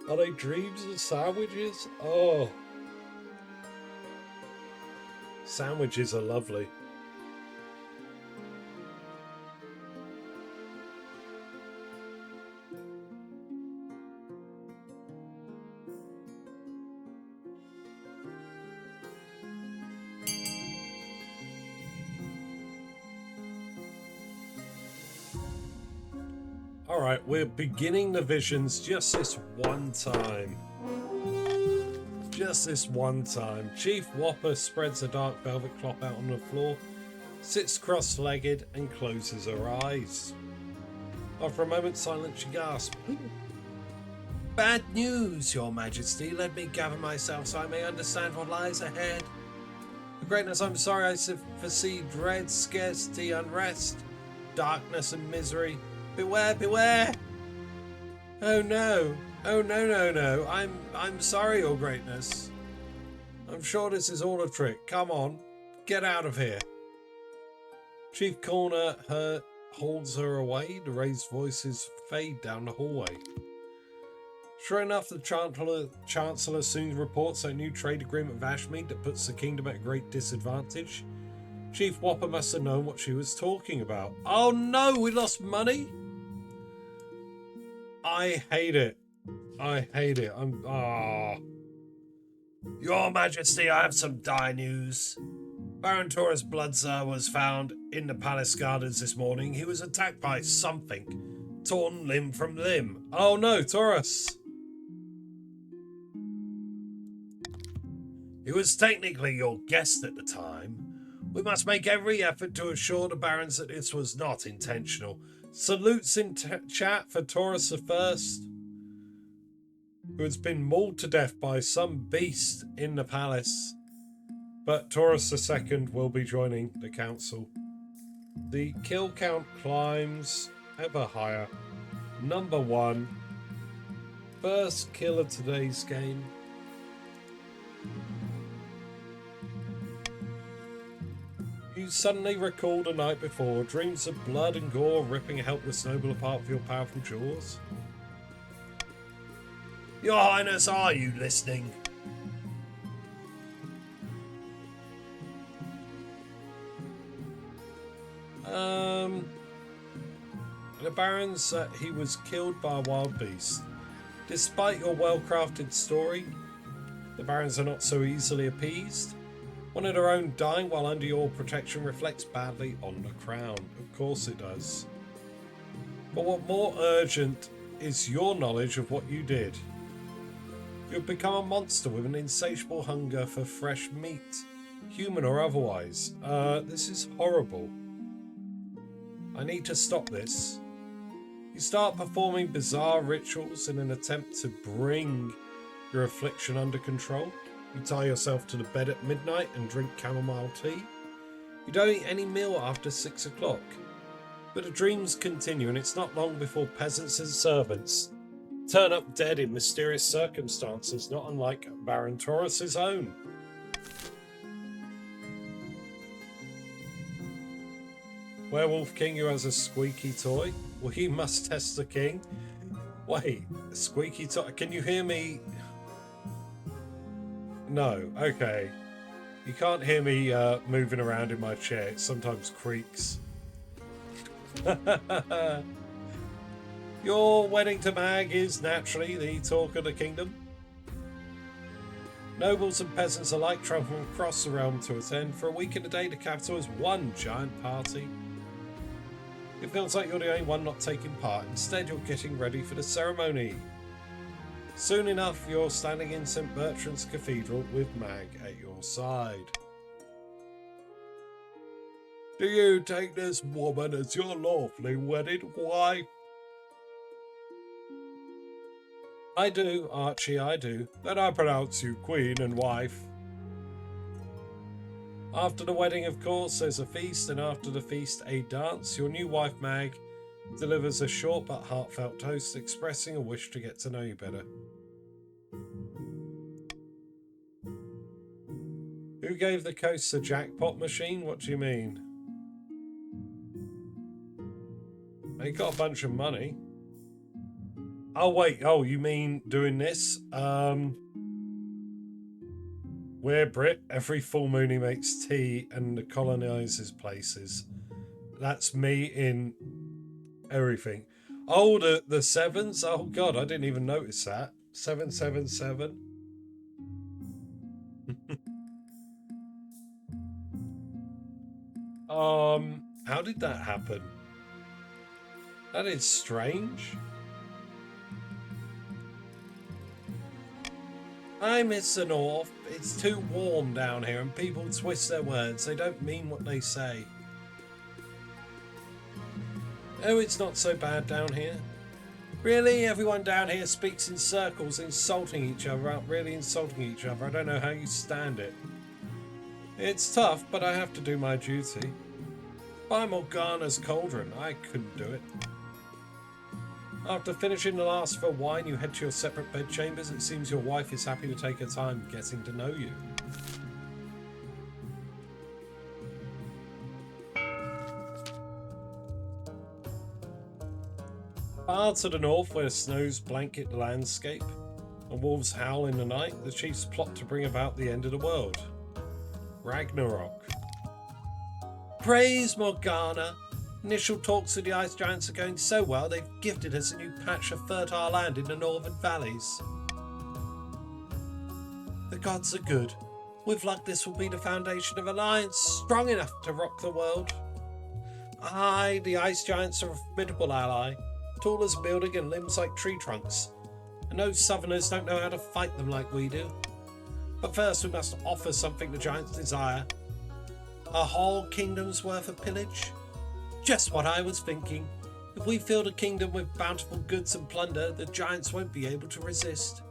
Are they dreams and sandwiches? Oh. Sandwiches are lovely. Alright, we're beginning the visions just this one time. Just this one time. Chief Whopper spreads a dark velvet cloth out on the floor, sits cross-legged and closes her eyes. After a moment's silence, she gasps. Bad news, Your Majesty. Let me gather myself so I may understand what lies ahead. Your Greatness, I'm sorry I foresee dread, scarcity, unrest, darkness and misery. Beware, beware! Oh no! Oh no! I'm sorry, Your Greatness. I'm sure this is all a trick. Come on, get out of here. Chief Corner holds her away. The raised voices fade down the hallway. Sure enough, the Chancellor soon reports a new trade agreement with Ashmead that puts the kingdom at a great disadvantage. Chief Whopper must have known what she was talking about. Oh no, we lost money? I hate it. I hate it. Your Majesty, I have some dire news. Baron Taurus Bloodser was found in the palace gardens this morning. He was attacked by something. Torn limb from limb. Oh no, Taurus. He was technically your guest at the time. We must make every effort to assure the barons that this was not intentional. Salutes in chat for Taurus I, who has been mauled to death by some beast in the palace. But Taurus II will be joining the council. The kill count climbs ever higher. Number 1. First kill of today's game. You suddenly recall the night before, dreams of blood and gore ripping a helpless noble apart with your powerful jaws. Your Highness, are you listening? The Baron's he was killed by a wild beast. Despite your well-crafted story, the Barons are not so easily appeased. One of their own dying while under your protection reflects badly on the crown. Of course it does. But what more urgent is your knowledge of what you did. You've become a monster with an insatiable hunger for fresh meat, human or otherwise. This is horrible. I need to stop this. You start performing bizarre rituals in an attempt to bring your affliction under control. You tie yourself to the bed at midnight and drink chamomile tea. You don't eat any meal after 6 o'clock. But the dreams continue, and it's not long before peasants and servants turn up dead in mysterious circumstances, not unlike Baron Taurus's own. Werewolf King who has a squeaky toy. We must test the king. Wait, a squeaky toy? Can you hear me? No, okay. You can't hear me moving around in my chair. It sometimes creaks. Your wedding to Mag is naturally the talk of the kingdom. Nobles and peasants alike travel from across the realm to attend. For a week and a day, the capital is one giant party. It feels like you're the only one not taking part. Instead, you're getting ready for the ceremony. Soon enough, you're standing in St. Bertrand's Cathedral with Mag at your side. Do you take this woman as your lawfully wedded wife? I do, Archie, I do. Then I pronounce you queen and wife. After the wedding, of course, there's a feast, and after the feast, a dance. Your new wife, Mag, delivers a short but heartfelt toast expressing a wish to get to know you better. Who gave the coast a jackpot machine? What do you mean? They got a bunch of money. Oh, wait. Oh, you mean doing this? We're Brit. Every full moon he makes tea and colonises places. That's me in everything. Oh, the sevens? Oh, God, I didn't even notice that. 777. How did that happen? That is strange. I miss the north. It's too warm down here and people twist their words. They don't mean what they say. Oh, it's not so bad down here. Really? Everyone down here speaks in circles, insulting each other, really insulting each other. I don't know how you stand it. It's tough, but I have to do my duty. By Morgana's cauldron, I couldn't do it. After finishing the last of her wine, you head to your separate bedchambers. It seems your wife is happy to take her time getting to know you. Far to the north, where snows blanket the landscape and wolves howl in the night, the chiefs plot to bring about the end of the world. Ragnarok. Praise Morgana! Initial talks with the ice giants are going so well, they've gifted us a new patch of fertile land in the northern valleys. The gods are good. With luck, this will be the foundation of an alliance strong enough to rock the world. Aye, the ice giants are a formidable ally, tall as a building and limbs like tree trunks. And those southerners don't know how to fight them like we do. But first we must offer something the giants desire. A whole kingdom's worth of pillage? Just what I was thinking. If we fill the kingdom with bountiful goods and plunder, the giants won't be able to resist.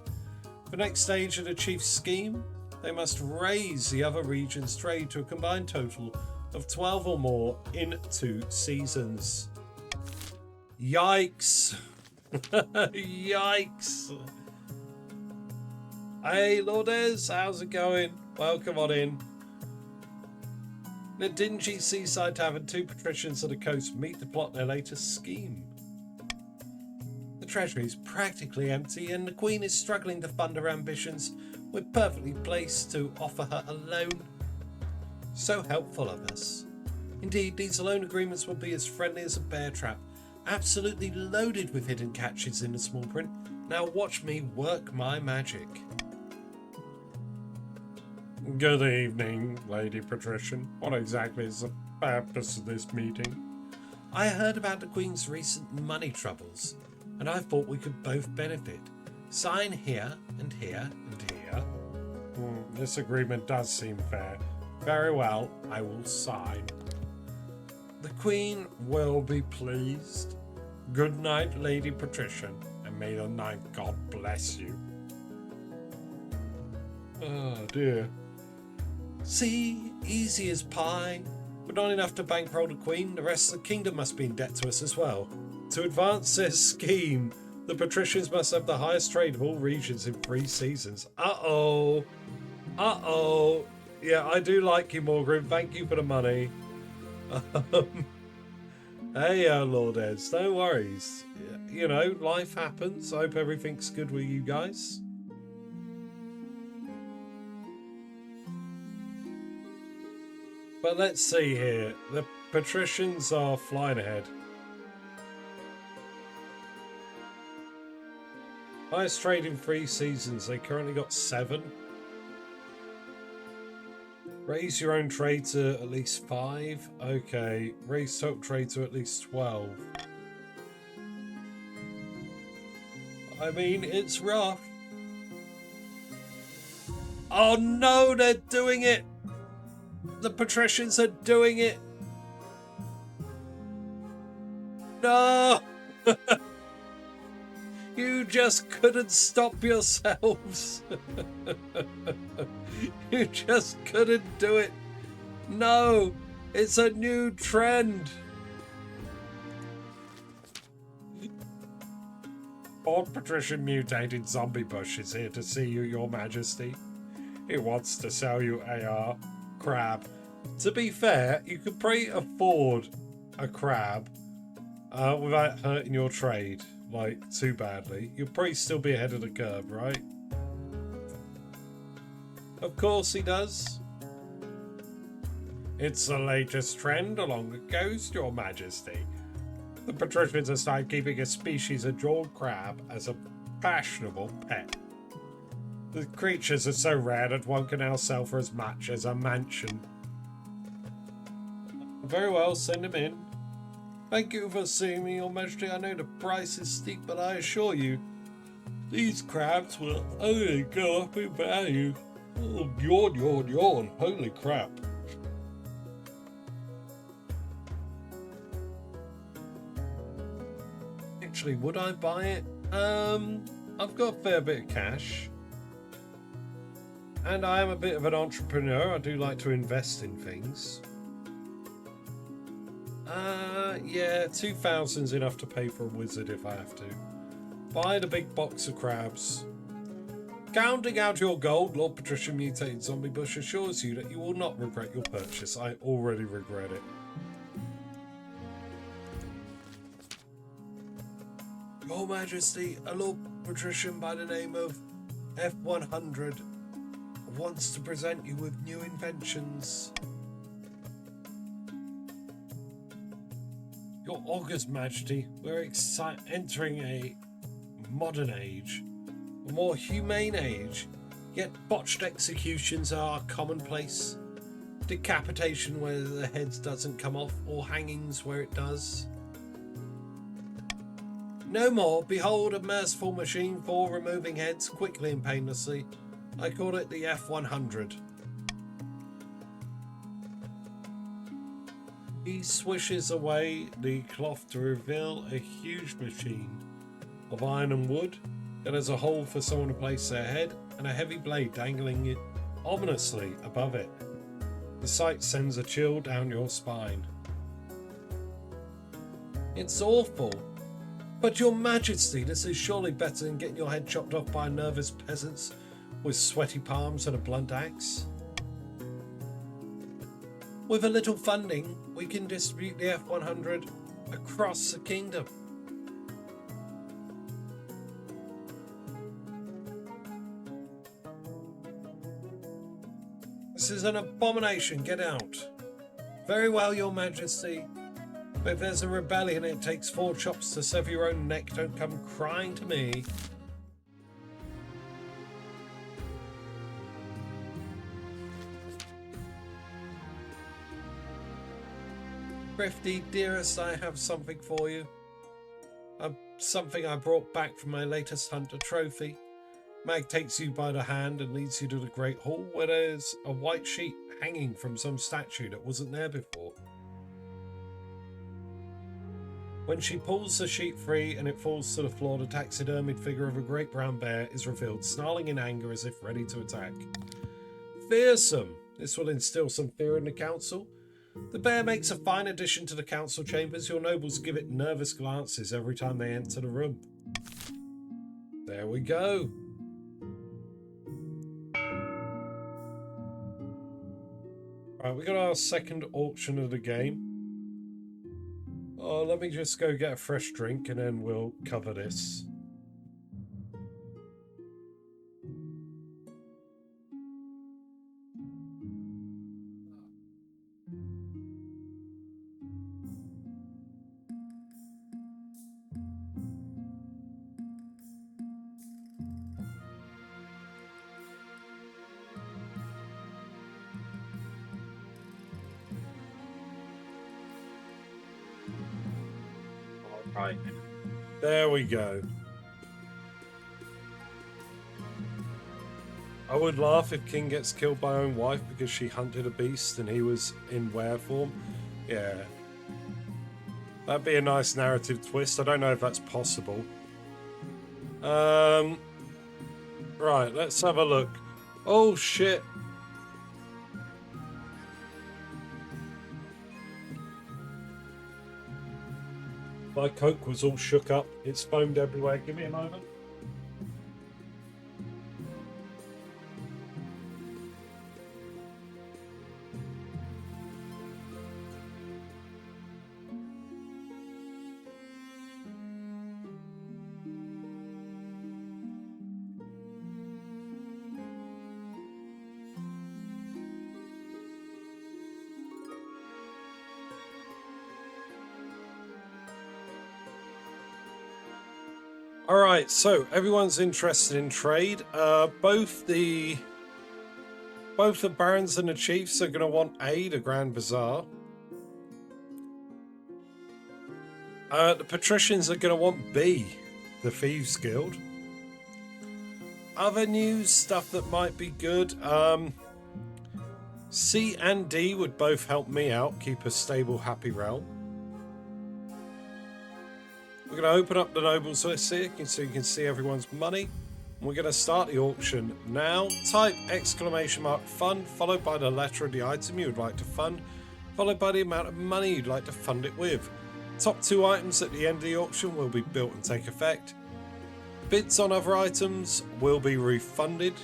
The next stage of the chief's scheme, they must raise the other regions' trade to a combined total of 12 or more in 2 seasons. Yikes. Yikes. Hey Lourdes, how's it going? Welcome on in. In a dingy seaside tavern, 2 patricians of the coast meet to plot their latest scheme. The treasury is practically empty and the Queen is struggling to fund her ambitions. We're perfectly placed to offer her a loan. So helpful of us. Indeed, these loan agreements will be as friendly as a bear trap, absolutely loaded with hidden catches in the small print. Now watch me work my magic. Good evening, Lady Patrician. What exactly is the purpose of this meeting? I heard about the Queen's recent money troubles, and I thought we could both benefit. Sign here and here and here. This agreement does seem fair. Very well, I will sign. The Queen will be pleased. Good night, Lady Patrician, and may the night God bless you. Oh dear. See, easy as pie. But not enough to bankroll the Queen, the rest of the kingdom must be in debt to us as well. To advance their scheme, the patricians must have the highest trade of all regions in 3 seasons. Uh-oh. Uh-oh. Yeah, I do like you, Morgan. Thank you for the money. Hey, Lourdes, no worries. You know, life happens. I hope everything's good with you guys. But let's see here. The patricians are flying ahead. Highest trade in 3 seasons. They currently got 7. Raise your own trade to at least 5. Okay. Raise total trade to at least 12. I mean, it's rough. Oh no, they're doing it! The patricians are doing it! No! You just couldn't stop yourselves. You just couldn't do it. No, it's a new trend. Old patrician mutated zombie bush is here to see you, your majesty. He wants to sell you AR crab. To be fair, you could probably afford a crab without hurting your trade like too badly. You'll probably still be ahead of the curve, right? Of course he does. It's the latest trend along the coast, your majesty. The patricians have started keeping a species of jawed crab as a fashionable pet. The creatures are so rare that one can now sell for as much as a mansion. Very well, send him in. Thank you for seeing me, your majesty. I know the price is steep, but I assure you, these crabs will only go up in value. Oh, yawn, yawn, yawn. Holy crap. Actually, would I buy it? I've got a fair bit of cash. And I am a bit of an entrepreneur. I do like to invest in things. Yeah, 2,000's enough to pay for a wizard if I have to. Buy the big box of crabs. Counting out your gold, Lord Patrician Mutated Zombie Bush assures you that you will not regret your purchase. I already regret it. Your Majesty, a Lord Patrician by the name of F100 wants to present you with new inventions. Your August Majesty, we're entering a modern age, a more humane age, yet botched executions are commonplace. Decapitation where the head doesn't come off, or hangings where it does. No more. Behold a merciful machine for removing heads quickly and painlessly. I call it the F100. He swishes away the cloth to reveal a huge machine of iron and wood that has a hole for someone to place their head and a heavy blade dangling it ominously above it. The sight sends a chill down your spine. It's awful. But your majesty, this is surely better than getting your head chopped off by nervous peasants with sweaty palms and a blunt axe. With a little funding, we can distribute the F100 across the kingdom. This is an abomination. Get out. Very well, your majesty. But if there's a rebellion and it takes 4 chops to sever your own neck, don't come crying to me. Thrifty, dearest, I have something for you. Something I brought back from my latest hunter trophy. Mag takes you by the hand and leads you to the Great Hall, where there's a white sheet hanging from some statue that wasn't there before. When she pulls the sheet free and it falls to the floor, the taxidermied figure of a great brown bear is revealed, snarling in anger as if ready to attack. Fearsome! This will instill some fear in the council. The bear makes a fine addition to the council chambers. Your nobles give it nervous glances every time they enter the room. There we go. Right, we got our second auction of the game. Oh, let me just go get a fresh drink and then we'll cover this. Right. There we go. I would laugh if King gets killed by own wife because she hunted a beast and he was in were form. Yeah. That'd be a nice narrative twist. I don't know if that's possible. Right, let's have a look. Oh, shit. My Coke was all shook up. It's foamed everywhere. Give me a moment. All right, so everyone's interested in trade. Both the barons and the chiefs are going to want A, the Grand Bazaar. The patricians are going to want B, the Thieves Guild. Other news, stuff that might be good. C and D would both help me out, keep a stable, happy realm. We're going to open up the nobles list here so you can see everyone's money. We're going to start the auction now. Type !fund followed by the letter of the item you would like to fund, followed by the amount of money you'd like to fund it with. Top 2 items at the end of the auction will be built and take effect. Bids on other items will be refunded.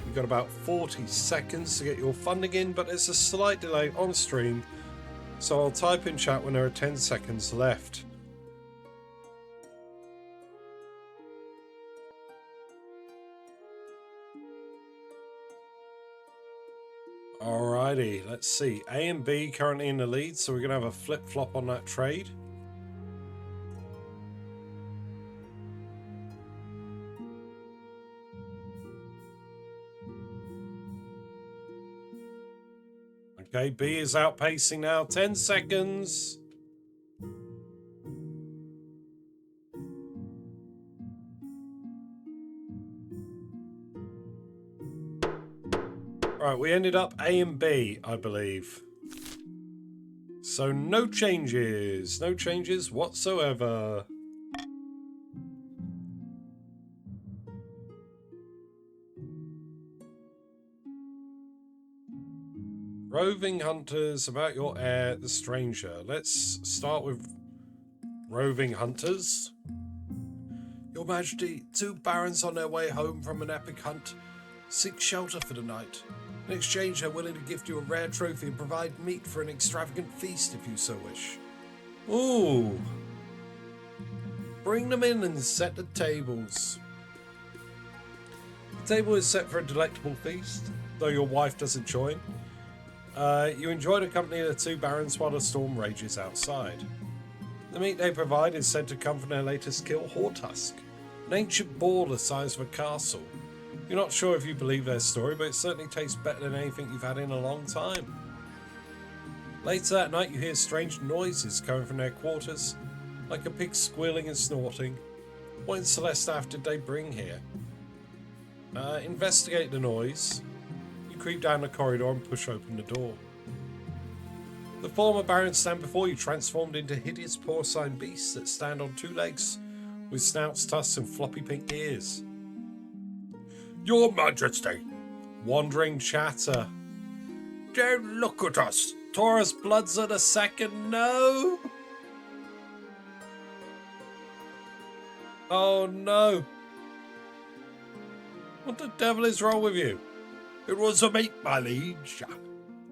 You've got about 40 seconds to get your funding in, but there's a slight delay on stream, so I'll type in chat when there are 10 seconds left. Alrighty, let's see. A and B currently in the lead, so we're going to have a flip-flop on that trade. Okay, B is outpacing now. 10 seconds. Right, we ended up A and B, I believe. So no changes. No changes whatsoever. Roving hunters, about your heir, the stranger. Let's start with roving hunters. Your Majesty, 2 barons on their way home from an epic hunt seek shelter for the night. In exchange, they're willing to gift you a rare trophy and provide meat for an extravagant feast if you so wish. Ooh. Bring them in and set the tables. The table is set for a delectable feast, though your wife doesn't join. You enjoy the company of the 2 barons while the storm rages outside. The meat they provide is said to come from their latest kill, Hortusk, an ancient boar the size of a castle. You're not sure if you believe their story, but it certainly tastes better than anything you've had in a long time. Later that night, you hear strange noises coming from their quarters, like a pig squealing and snorting. What in Celestaff did they bring here? Investigate the noise. You creep down the corridor and push open the door. The former barons stand before you, transformed into hideous porcine beasts that stand on 2 legs, with snouts, tusks, and floppy pink ears. Your Majesty! Wandering chatter. Don't look at us! Taurus Bloods at a second, no! Oh no! What the devil is wrong with you? It was a meat, my liege.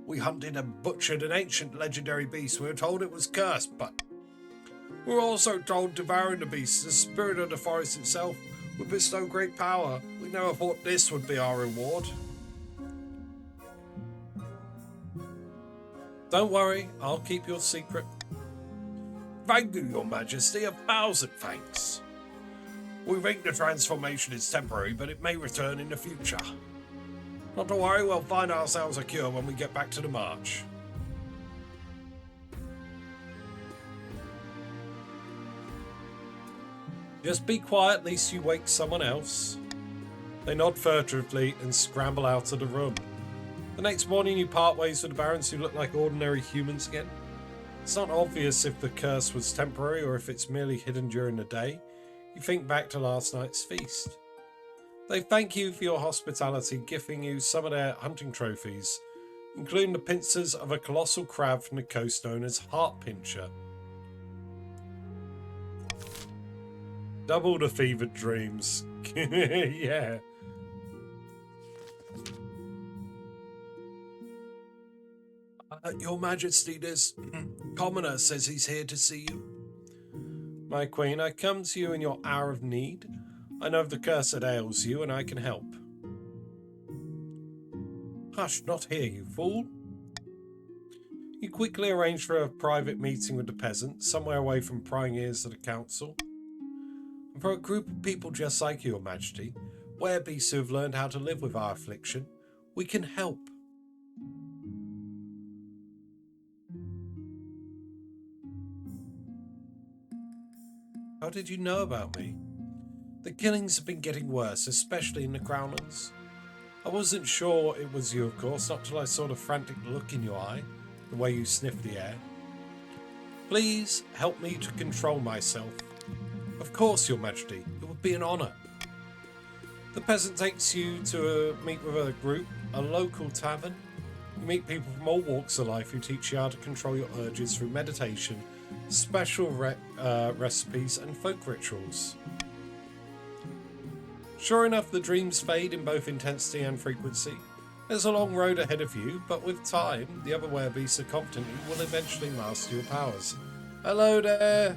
We hunted and butchered an ancient legendary beast. We were told it was cursed, but we were also told devouring the beast, the spirit of the forest itself, would bestow great power. We never thought this would be our reward. Don't worry, I'll keep your secret. Thank you, Your Majesty, 1,000 thanks. We think the transformation is temporary, but it may return in the future. Not to worry, we'll find ourselves a cure when we get back to the march. Just be quiet, lest you wake someone else. They nod furtively and scramble out of the room. The next morning you part ways with the Barons, who look like ordinary humans again. It's not obvious if the curse was temporary or if it's merely hidden during the day. You think back to last night's feast. They thank you for your hospitality, gifting you some of their hunting trophies, including the pincers of a colossal crab from the coast known as Heart Pincher. Double the fevered dreams. Yeah. Your Majesty, this commoner says he's here to see you. My queen, I come to you in your hour of need. I know of the curse that ails you, and I can help. Hush, not here, you fool. You quickly arrange for a private meeting with the peasant, somewhere away from prying ears of the council. And for a group of people just like you, Your Majesty, werebeasts who have learned how to live with our affliction, we can help. How did you know about me? The killings have been getting worse, especially in the Crownlands. I wasn't sure it was you, of course, not till I saw the frantic look in your eye, the way you sniffed the air. Please help me to control myself. Of course, Your Majesty, it would be an honour. The peasant takes you to meet with a group, a local tavern. You meet people from all walks of life who teach you how to control your urges through meditation, special recipes and folk rituals. Sure enough, the dreams fade in both intensity and frequency. There's a long road ahead of you, but with time, the other werebeasts are confident you will eventually master your powers. Hello there!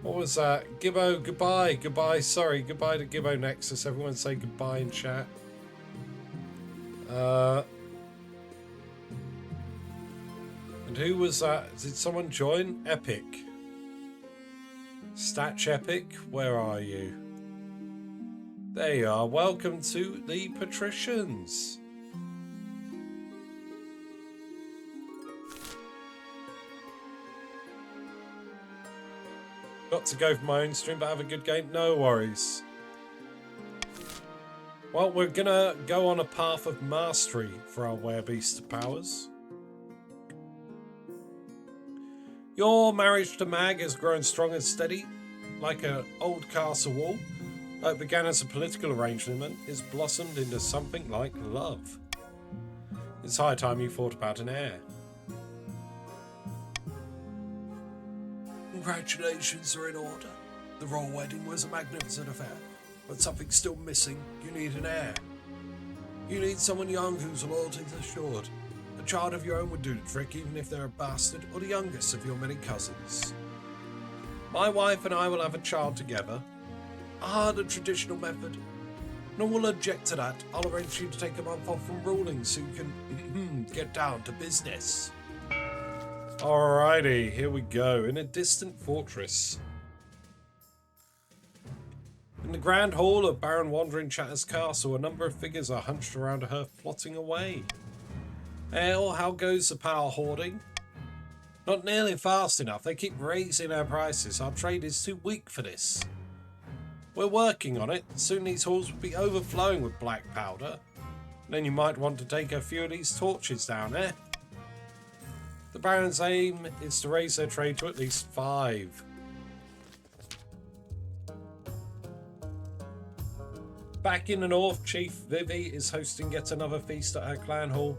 What was that? Gibbo, goodbye, goodbye, sorry, goodbye to Gibbo Nexus. Everyone say goodbye in chat. And who was that? Did someone join? Epic. Statch Epic, where are you? There you are. Welcome to the Patricians. Got to go for my own stream, but have a good game. No worries. Well, we're gonna go on a path of mastery for our werebeast powers. Your marriage to Mag has grown strong and steady, like an old castle wall. It began as a political arrangement, it's blossomed into something like love. It's high time you thought about an heir. Congratulations are in order. The royal wedding was a magnificent affair, but something's still missing. You need an heir. You need someone young whose loyalty is assured. A child of your own would do the trick, even if they're a bastard, or the youngest of your many cousins. My wife and I will have a child together. The traditional method. No one will object to that. I'll arrange for you to take a month off from ruling so you can get down to business. Alrighty, here we go. In a distant fortress. In the grand hall of Baron Wandering Chatter's castle, a number of figures are hunched around a hearth, plotting away. Hell, how goes the power hoarding? Not nearly fast enough. They keep raising our prices. Our trade is too weak for this. We're working on it. Soon these halls will be overflowing with black powder. Then you might want to take a few of these torches down there. The Baron's aim is to raise their trade to at least 5. Back in the north, Chief Vivi is hosting yet another feast at her clan hall.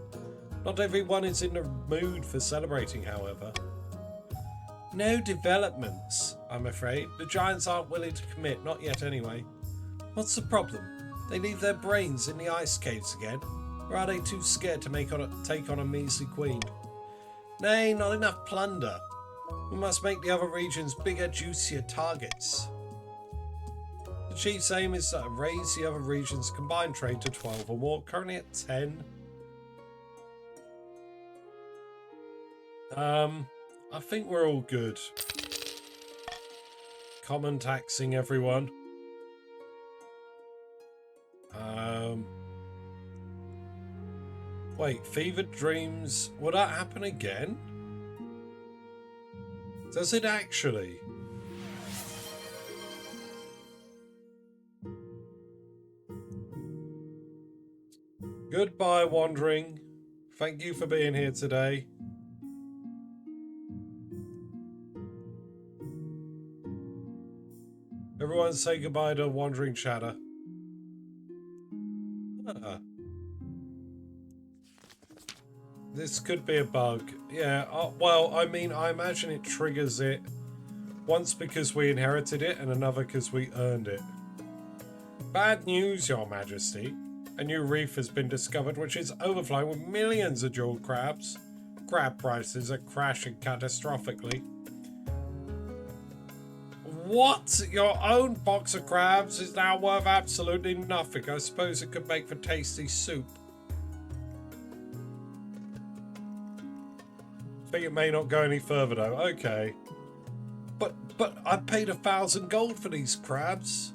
Not everyone is in the mood for celebrating, however. No developments, I'm afraid. The giants aren't willing to commit, not yet anyway. What's the problem? They leave their brains in the ice caves again? Or are they too scared to take on a measly queen? Nay, not enough plunder. We must make the other regions bigger, juicier targets. The chief's aim is to raise the other regions' combined trade to 12 or more, currently at 10. I think we're all good. Common taxing everyone. Wait, fevered dreams, will that happen again? Does it actually? Goodbye, Wandering. Thank you for being here today. Everyone say goodbye to Wandering Chatter. This could be a bug. Yeah, well, I mean, I imagine it triggers it once because we inherited it and another because we earned it. Bad news, Your Majesty. A new reef has been discovered which is overflowing with millions of jeweled crabs. Crab prices are crashing catastrophically. What? Your own box of crabs is now worth absolutely nothing. I suppose it could make for tasty soup. I think it may not go any further though. Okay. But I paid 1,000 gold for these crabs.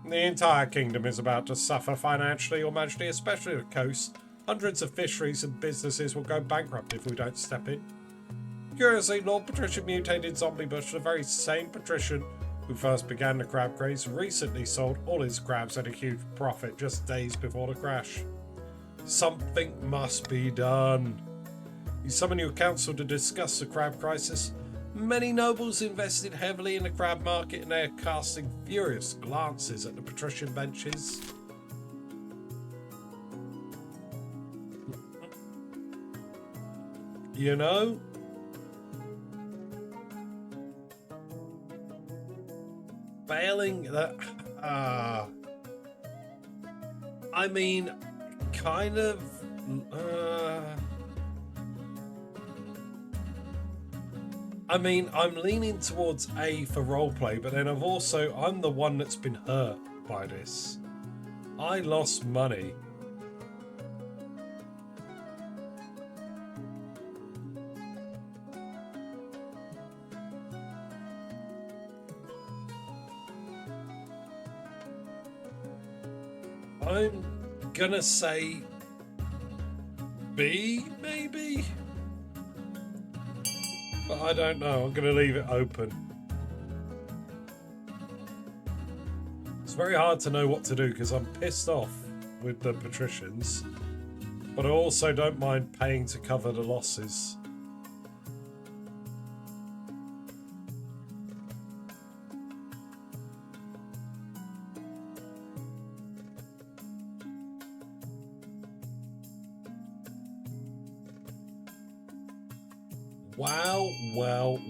The entire kingdom is about to suffer financially, Your Majesty, especially the coast. Hundreds of fisheries and businesses will go bankrupt if we don't step in. Curiously, Lord Patrician mutated zombie bush, the very same patrician who first began the crab craze, recently sold all his crabs at a huge profit just days before the crash. Something must be done. You summon your council to discuss the crab crisis. Many nobles invested heavily in the crab market and they are casting furious glances at the patrician benches. You know? Failing that... I mean, kind of... I mean, I'm leaning towards A for roleplay, but then I'm the one that's been hurt by this. I lost money. I'm gonna say B, maybe? But I don't know, I'm gonna leave it open. It's very hard to know what to do because I'm pissed off with the patricians, but I also don't mind paying to cover the losses.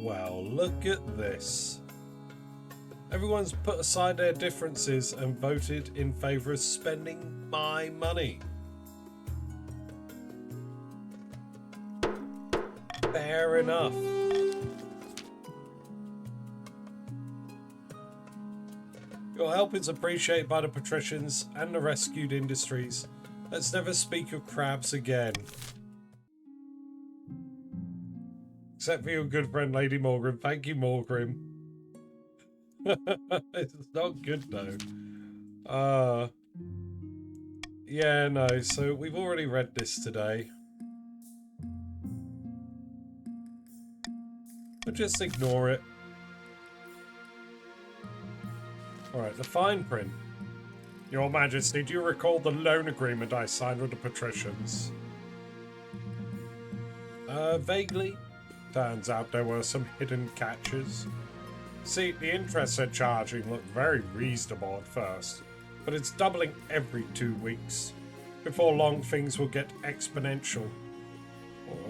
Well, look at this. Everyone's put aside their differences and voted in favour of spending my money. Fair enough. Your help is appreciated by the patricians and the rescued industries. Let's never speak of crabs again. Except for your good friend Lady Morgrim. Thank you, Morgrim. It's not good though. Yeah, no, so we've already read this today. But just ignore it. Alright, the fine print. Your Majesty, do you recall the loan agreement I signed with the patricians? Vaguely. Turns out there were some hidden catches. See, the interest they're charging looked very reasonable at first, but it's doubling every 2 weeks. Before long, things will get exponential.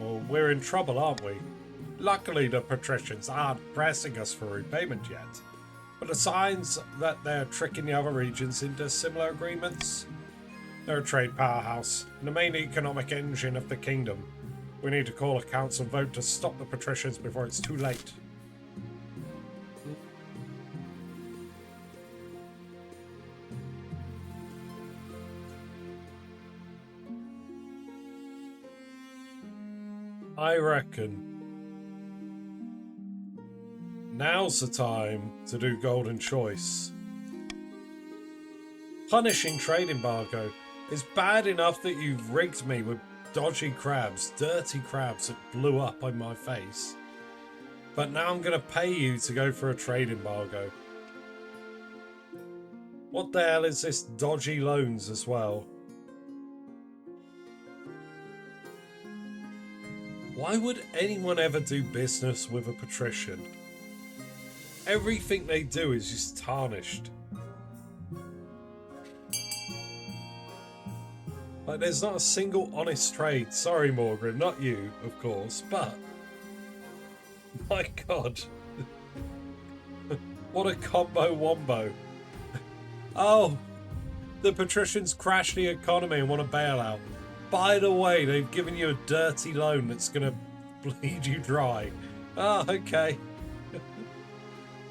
Oh, we're in trouble, aren't we? Luckily, the patricians aren't pressing us for repayment yet, but the signs that they're tricking the other regions into similar agreements. They're a trade powerhouse, and the main economic engine of the kingdom. We need to call a council vote to stop the patricians before it's too late. I reckon now's the time to do golden choice. Punishing trade embargo is bad enough that you've rigged me with dodgy crabs, dirty crabs that blew up on my face. But now I'm going to pay you to go for a trade embargo. What the hell is this dodgy loans as well? Why would anyone ever do business with a patrician? Everything they do is just tarnished. Like, there's not a single honest trade. Sorry, Morgan, not you, of course, but... My God. What a combo wombo. Oh, the patricians crash the economy and want a bailout. By the way, they've given you a dirty loan that's going to bleed you dry. Oh, okay.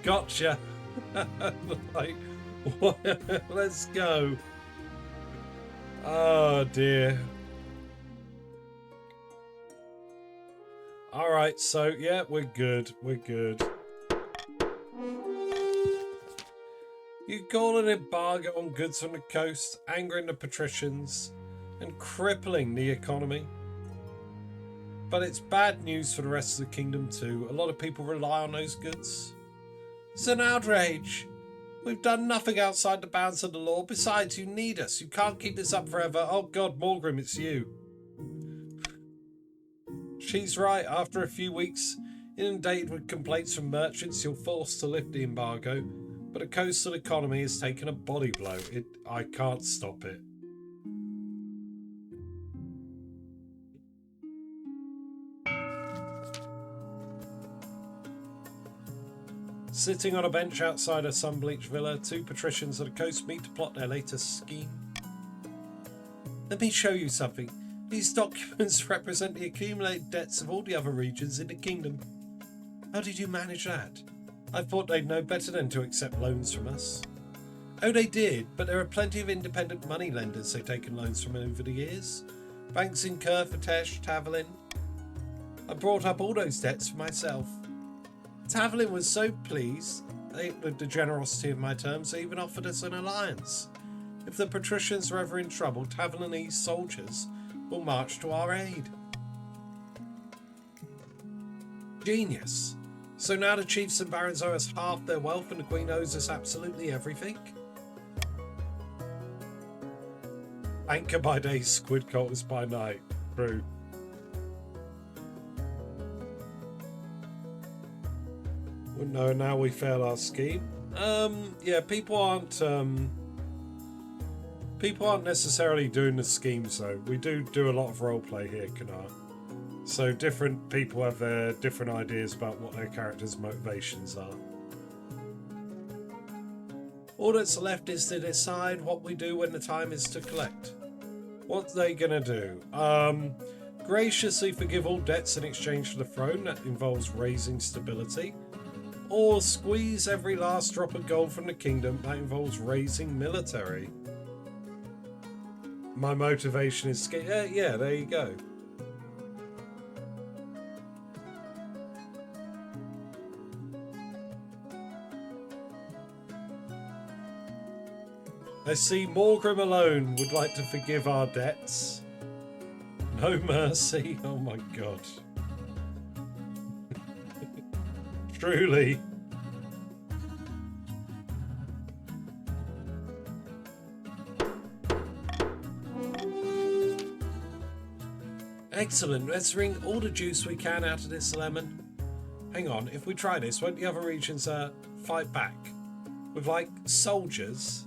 Gotcha. Like, let's go. Oh dear. Alright, so yeah, we're good. We're good. You call an embargo on goods from the coast, angering the patricians and crippling the economy. But it's bad news for the rest of the kingdom too. A lot of people rely on those goods. It's an outrage. We've done nothing outside the bounds of the law. Besides, you need us. You can't keep this up forever. Oh God, Morgrim, it's you. She's right. After a few weeks, inundated with complaints from merchants, you're forced to lift the embargo. But the coastal economy has taken a body blow. I can't stop it. Sitting on a bench outside a sun-bleached villa, two patricians of the coast meet to plot their latest scheme. Let me show you something. These documents represent the accumulated debts of all the other regions in the kingdom. How did you manage that? I thought they'd know better than to accept loans from us. Oh, they did, but there are plenty of independent money lenders they've taken loans from over the years. Banks in Kerr, Tesh, Tavelin. I brought up all those debts for myself. Tavelin was so pleased with the generosity of my terms, they even offered us an alliance. If the patricians are ever in trouble, Tavelinese soldiers will march to our aid. Genius. So now the chiefs and barons owe us half their wealth and the Queen owes us absolutely everything? Anchor by day, squid culters by night. True. No, now we fail our scheme. Yeah, people aren't necessarily doing the schemes though. We do a lot of roleplay here, Kanar. So different people have their different ideas about what their characters' motivations are. All that's left is to decide what we do when the time is to collect. What they gonna do? Graciously forgive all debts in exchange for the throne. That involves raising stability. Or squeeze every last drop of gold from the kingdom. That involves raising military. My motivation is... yeah, there you go. I see Morgrim alone would like to forgive our debts. No mercy. Oh my God. Truly. Excellent. Let's wring all the juice we can out of this lemon. Hang on. If we try this, won't the other regions fight back? With, like, soldiers?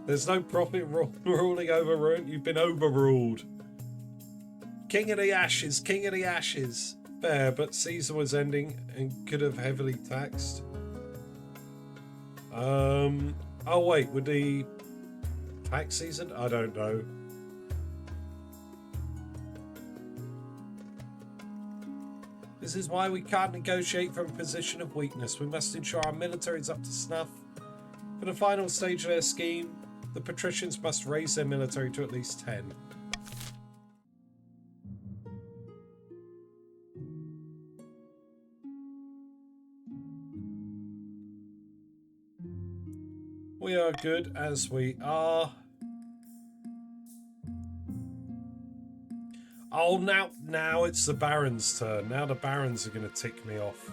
There's no profit ruling over ruin. You've been overruled. King of the Ashes. King of the Ashes. Fair, but Caesar was ending and could have heavily taxed. Oh wait, would the tax season? I don't know. This is why we can't negotiate from a position of weakness. We must ensure our military is up to snuff. For the final stage of their scheme, the patricians must raise their military to at least 10. We are good as we are. Oh, now it's the Baron's turn. Now the Barons are going to tick me off.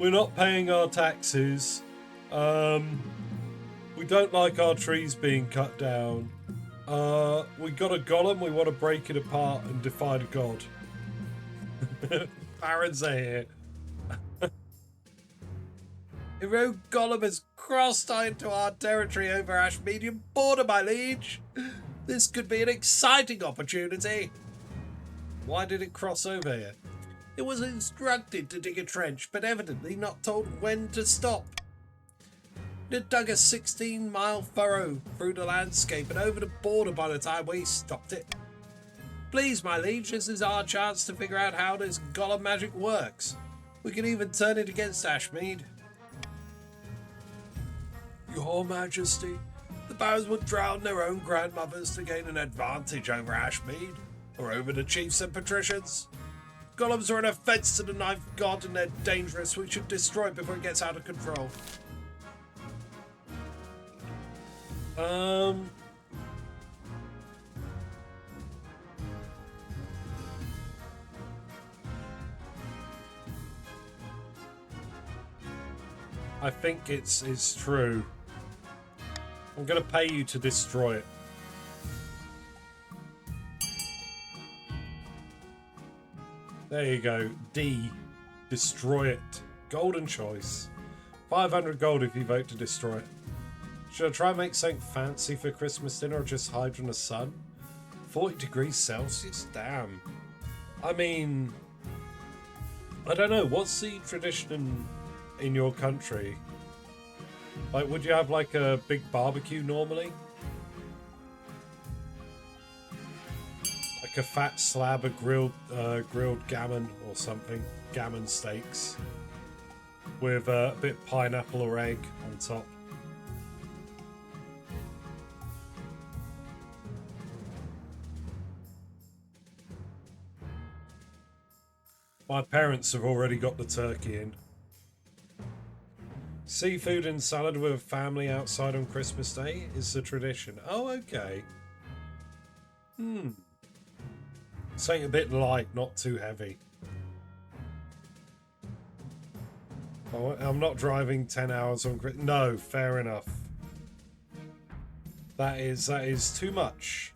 We're not paying our taxes. We don't like our trees being cut down. We got a golem, we want to break it apart and defy the god. Barons are here. A rogue golem has crossed into our territory over Ashmedian border, my liege. This could be an exciting opportunity. Why did it cross over here? It was instructed to dig a trench, but evidently not told when to stop. It dug a 16-mile furrow through the landscape and over the border by the time we stopped it. Please, my liege, this is our chance to figure out how this golem magic works. We can even turn it against Ashmead. Your Majesty, the barons would drown their own grandmothers to gain an advantage over Ashmead, or over the chiefs and patricians. Golems are an offence to the ninth god and they're dangerous. We should destroy it before it gets out of control. I think it's true. I'm gonna pay you to destroy it. There you go. D. Destroy it. Golden choice. 500 gold if you vote to destroy it. Should I try and make something fancy for Christmas dinner or just hide from the sun? 40 degrees Celsius? Damn. I mean, I don't know. What's the tradition in your country? Like, would you have like a big barbecue normally? Like a fat slab of grilled gammon or something. Gammon steaks. With a bit of pineapple or egg on top. My parents have already got the turkey in. Seafood and salad with a family outside on Christmas Day is the tradition. Oh, okay. Something a bit light, not too heavy. Oh, I'm not driving 10 hours on Christmas. No, fair enough. That is too much.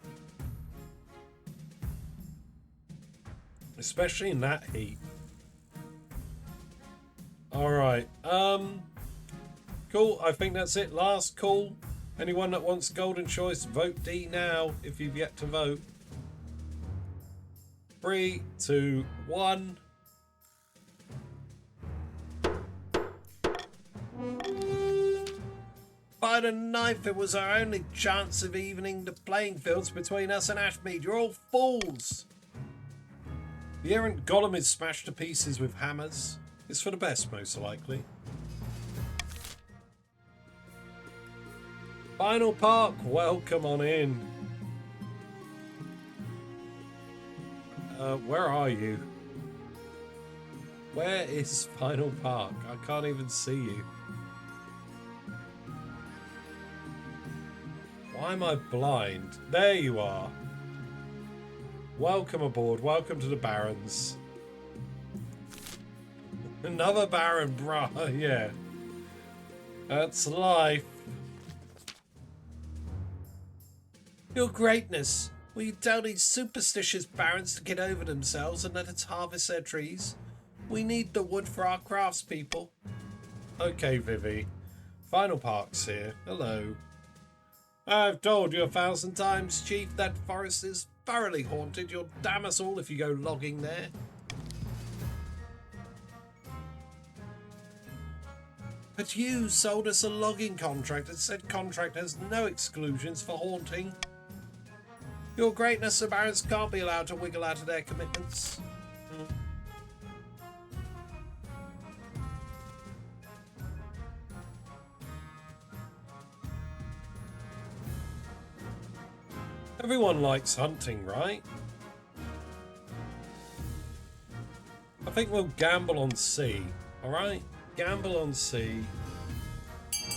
Especially in that heat. Alright, cool, I think that's it. Last call. Anyone that wants golden choice, vote D now if you've yet to vote. 3, 2, 1. By the knife, it was our only chance of evening the playing fields between us and Ashmead. You're all fools. The errant golem is smashed to pieces with hammers. It's for the best, most likely. Final Park, welcome on in. Where are you? Where is Final Park? I can't even see you. Why am I blind? There you are. Welcome aboard. Welcome to the Barons. Another Baron, bruh. Yeah. That's life. Your Greatness, will you tell these superstitious Barons to get over themselves and let us harvest their trees? We need the wood for our craftspeople. Okay, Vivi. Final Park's here. Hello. I've told you 1,000 times, Chief, that forest is thoroughly haunted. You'll damn us all if you go logging there. But you sold us a logging contract and said contract has no exclusions for haunting. Your Greatness, the Barons can't be allowed to wiggle out of their commitments. Everyone likes hunting, right? I think we'll gamble on C, alright? Gamble on C.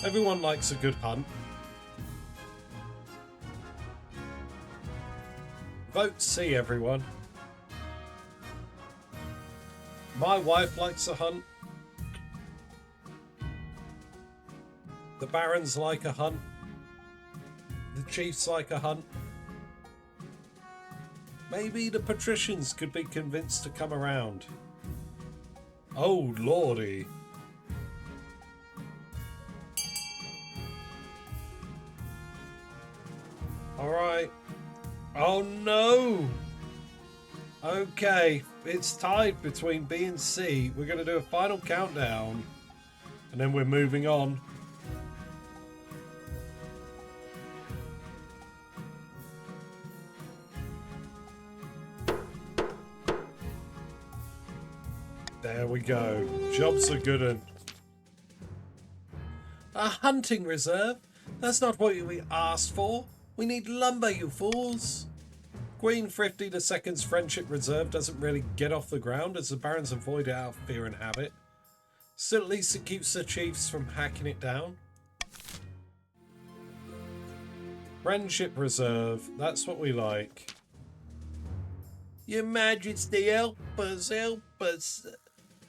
Everyone likes a good hunt. Vote C, everyone. My wife likes a hunt. The Barons like a hunt. The Chiefs like a hunt. Maybe the patricians could be convinced to come around. Oh, lordy. Alright. Oh, no! Okay, it's tied between B and C. We're going to do a final countdown. And then we're moving on. There we go. Job's a good one. A hunting reserve? That's not what we asked for. We need lumber, you fools. Queen Thrifty II's friendship reserve doesn't really get off the ground as the barons avoid it out of fear and habit. Still, at least it keeps the chiefs from hacking it down. Friendship reserve. That's what we like. Your Majesty, help us, help us.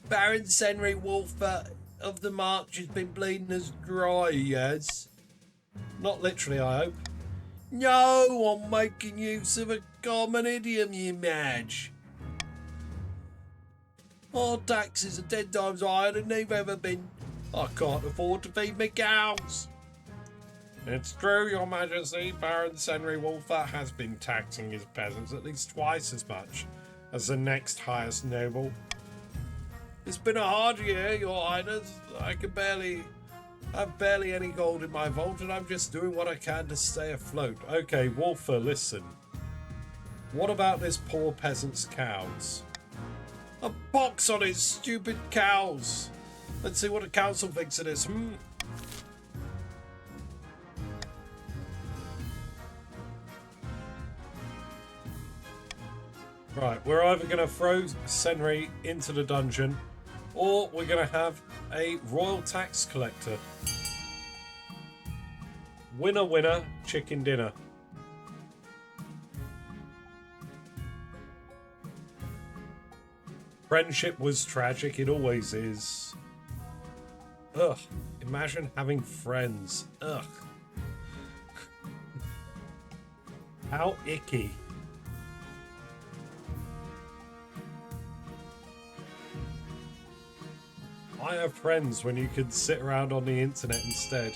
Baron Henry Wolfer of the March has been bleeding us dry, yes? Not literally, I hope. No, I'm making use of a common idiom, you Madge. Our taxes are 10 times higher than they've ever been. I can't afford to feed my cows. It's true, Your Majesty. Baron Henry Wolfer has been taxing his peasants at least twice as much as the next highest noble. It's been a hard year, Your Highness. I have barely any gold in my vault, and I'm just doing what I can to stay afloat. Okay, Wolfer, listen. What about this poor peasant's cows? A pox on his stupid cows. Let's see what the council thinks of this. Right, we're either going to throw Senri into the dungeon, or we're going to have a royal tax collector. Winner, winner, chicken dinner. Friendship was tragic, it always is. Ugh, imagine having friends. Ugh. How icky. I have friends when you could sit around on the internet instead.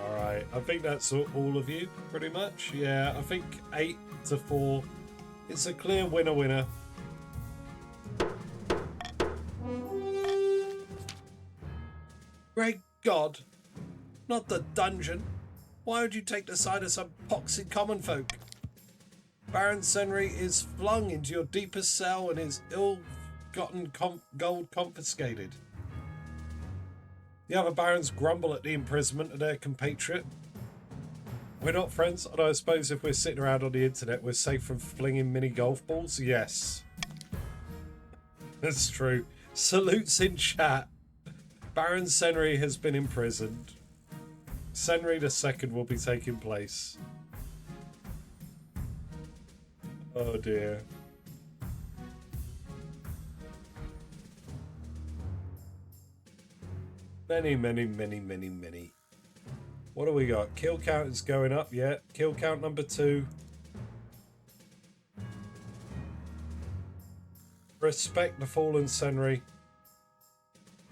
Alright, I think that's all of you, pretty much. Yeah, I think 8-4. It's a clear winner-winner. Great God! Not the dungeon! Why would you take the side of some poxy common folk? Baron Henry is flung into your deepest cell and his ill-gotten gold confiscated. The other barons grumble at the imprisonment of their compatriot. We're not friends, although I suppose if we're sitting around on the internet, we're safe from flinging mini golf balls. Yes. That's true. Salutes in chat. Baron Henry has been imprisoned. Henry II will be taking place. Oh dear. Many. What do we got? Kill count is going up, yeah. Kill count number 2. Respect the fallen Henry.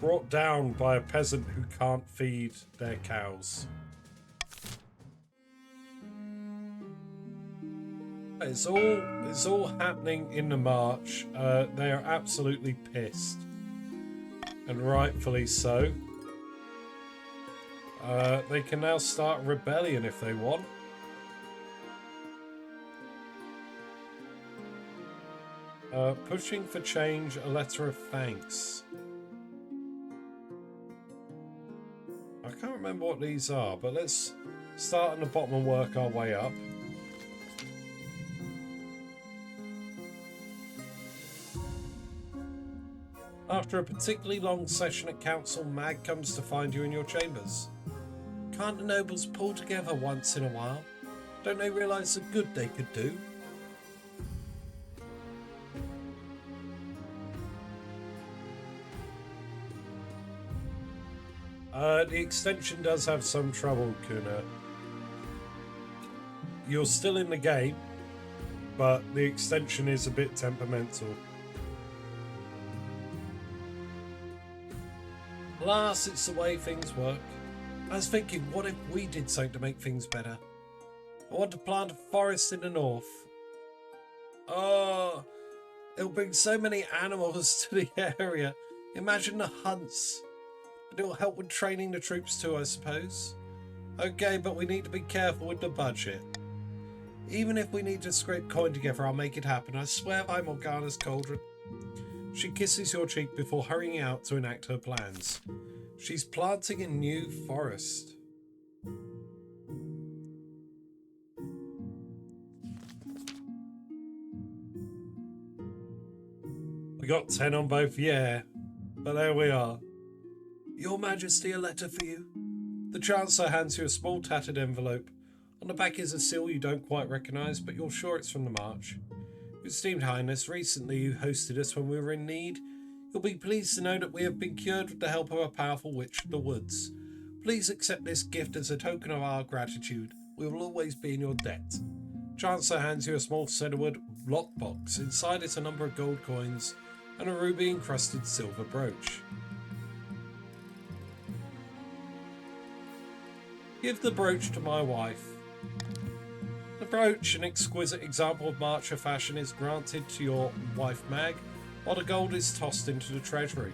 Brought down by a peasant who can't feed their cows. It's all happening in the march. They are absolutely pissed, and rightfully so. They can now start rebellion if they want. Pushing for change, a letter of thanks. I can't remember what these are, but let's start on the bottom and work our way up. After a particularly long session at council, Mag comes to find you in your chambers. Can't the nobles pull together once in a while? Don't they realise the good they could do? The extension does have some trouble, Kuna. You're still in the game, but the extension is a bit temperamental. Alas, it's the way things work. I was thinking, what if we did something to make things better? I want to plant a forest in the north. Oh, it'll bring so many animals to the area. Imagine the hunts. And it'll help with training the troops too, I suppose. Okay, but we need to be careful with the budget. Even if we need to scrape coin together, I'll make it happen. I swear by Morgana's cauldron. She kisses your cheek before hurrying out to enact her plans. She's planting a new forest. We got 10 on both, yeah. But there we are. Your Majesty, a letter for you. The Chancellor hands you a small tattered envelope. On the back is a seal you don't quite recognise, but you're sure it's from the march. Esteemed Highness, recently you hosted us when we were in need. You'll be pleased to know that we have been cured with the help of a powerful witch of the woods. Please accept this gift as a token of our gratitude. We will always be in your debt. Chancellor hands you a small cedarwood lockbox. Inside it's a number of gold coins and a ruby-encrusted silver brooch. Give the brooch to my wife. The brooch, an exquisite example of marcher fashion, is granted to your wife Mag, while the gold is tossed into the treasury.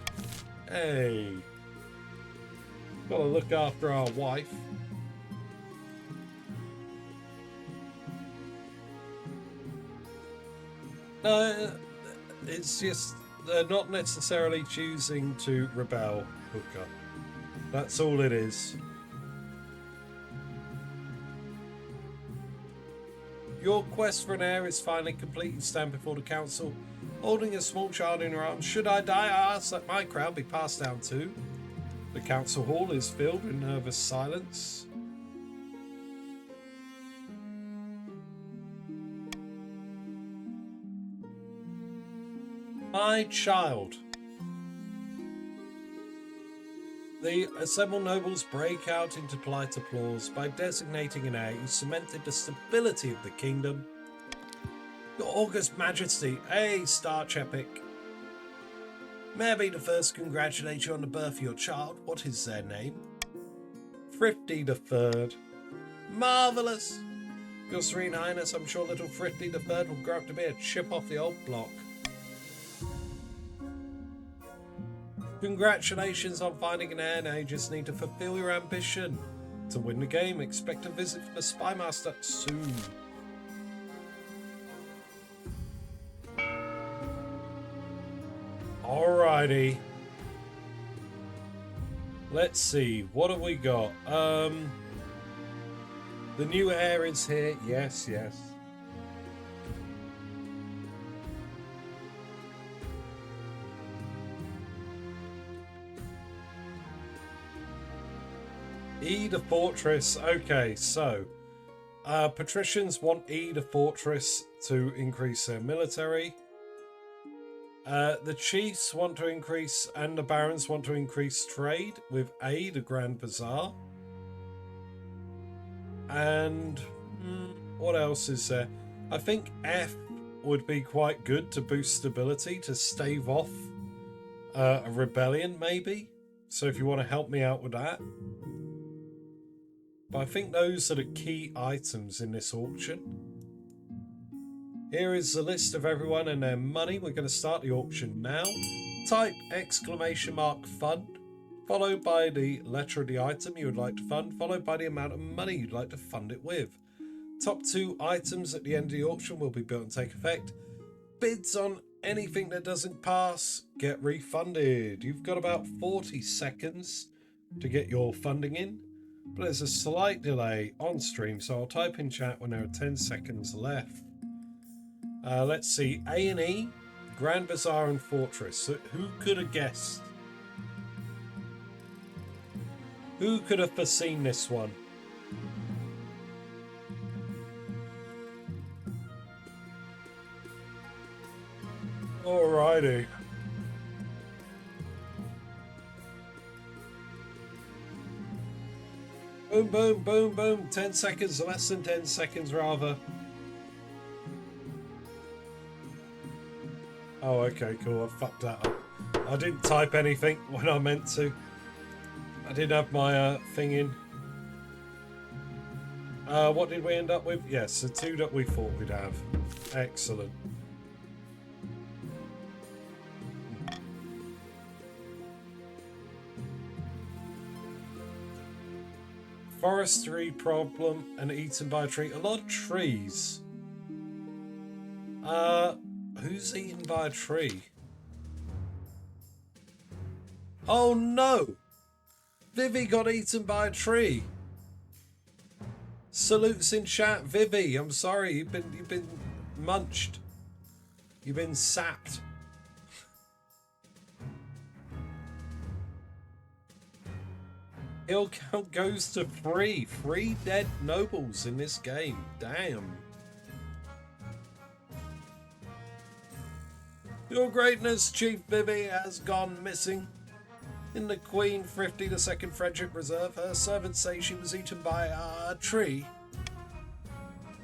Hey, gotta look after our wife. No, it's just they're not necessarily choosing to rebel, Hooker. That's all it is. Your quest for an heir is finally complete. You stand before the council, holding a small child in your arms. Should I die, I ask that my crown be passed down too. The council hall is filled with nervous silence. My child. The assembled nobles break out into polite applause. By designating an heir, you cemented the stability of the kingdom. Your august majesty, a starch epic. May I be the first to congratulate you on the birth of your child? What is their name? Thriftty III. Marvellous! Your Serene Highness, I'm sure little Thriftty III will grow up to be a chip off the old block. Congratulations on finding an heir. Now you just need to fulfill your ambition. To win the game, expect a visit from the Spy Master soon. Alrighty. Let's see, what have we got? The new heir is here. Yes, yes. E the Fortress. Okay, so patricians want E the Fortress to increase their military. The chiefs want to increase, and the barons want to increase trade with A, the Grand Bazaar. And what else is there? I think F would be quite good to boost stability, to stave off a rebellion maybe. So if you want to help me out with that. But I think those are the key items in this auction. Here is the list of everyone and their money. We're going to start the auction now. Type !fund, followed by the letter of the item you would like to fund, followed by the amount of money you'd like to fund it with. Top 2 items at the end of the auction will be built and take effect. Bids on anything that doesn't pass get refunded. You've got about 40 seconds to get your funding in. But there's a slight delay on stream, so I'll type in chat when there are 10 seconds left. Let's see, A&E, Grand Bazaar and Fortress. So who could have guessed? Who could have foreseen this one? Alrighty. Boom, boom, boom, boom. 10 seconds, less than 10 seconds rather. Oh, okay, cool. I fucked that up. I didn't type anything when I meant to. I didn't have my thing in. What did we end up with? Yes, the 2 that we thought we'd have. Excellent. Forestry problem and eaten by a tree. A lot of trees. Who's eaten by a tree? Oh no! Vivi got eaten by a tree. Salutes in chat, Vivi. I'm sorry, you've been munched. You've been sapped. Hill count goes to 3. 3 dead nobles in this game. Damn. Your greatness, Chief Vivi, has gone missing. In the Queen Thrifty II Friendship Reserve, her servants say she was eaten by a tree.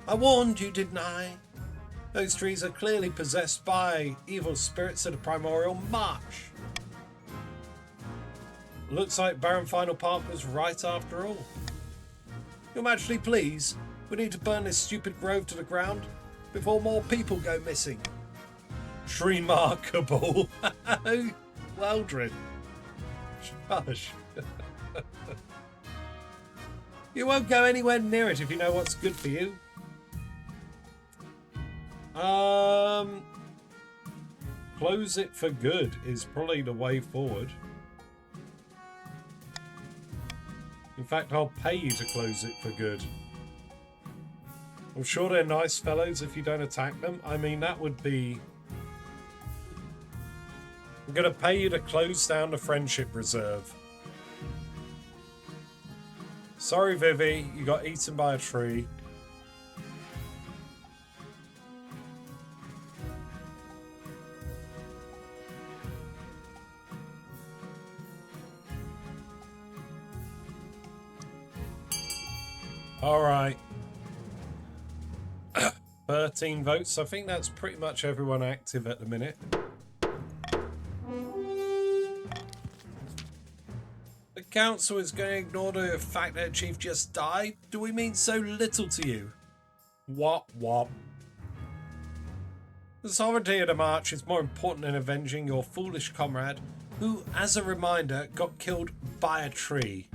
I warned you, didn't I? Those trees are clearly possessed by evil spirits of the primordial march. Looks like Baron Final Park was right after all. Your Majesty, please. We need to burn this stupid grove to the ground before more people go missing. Remarkable. Weldred. Shush. You won't go anywhere near it if you know what's good for you. Close it for good is probably the way forward. In fact, I'll pay you to close it for good. I'm sure they're nice fellows if you don't attack them. I mean, that would be... I'm going to pay you to close down the Friendship Reserve. Sorry, Vivi, you got eaten by a tree. All right. 13 votes. I think that's pretty much everyone active at the minute. The council is going to ignore the fact that Chief just died? Do we mean so little to you? Wop wop. The sovereignty of the march is more important than avenging your foolish comrade, who, as a reminder, got killed by a tree.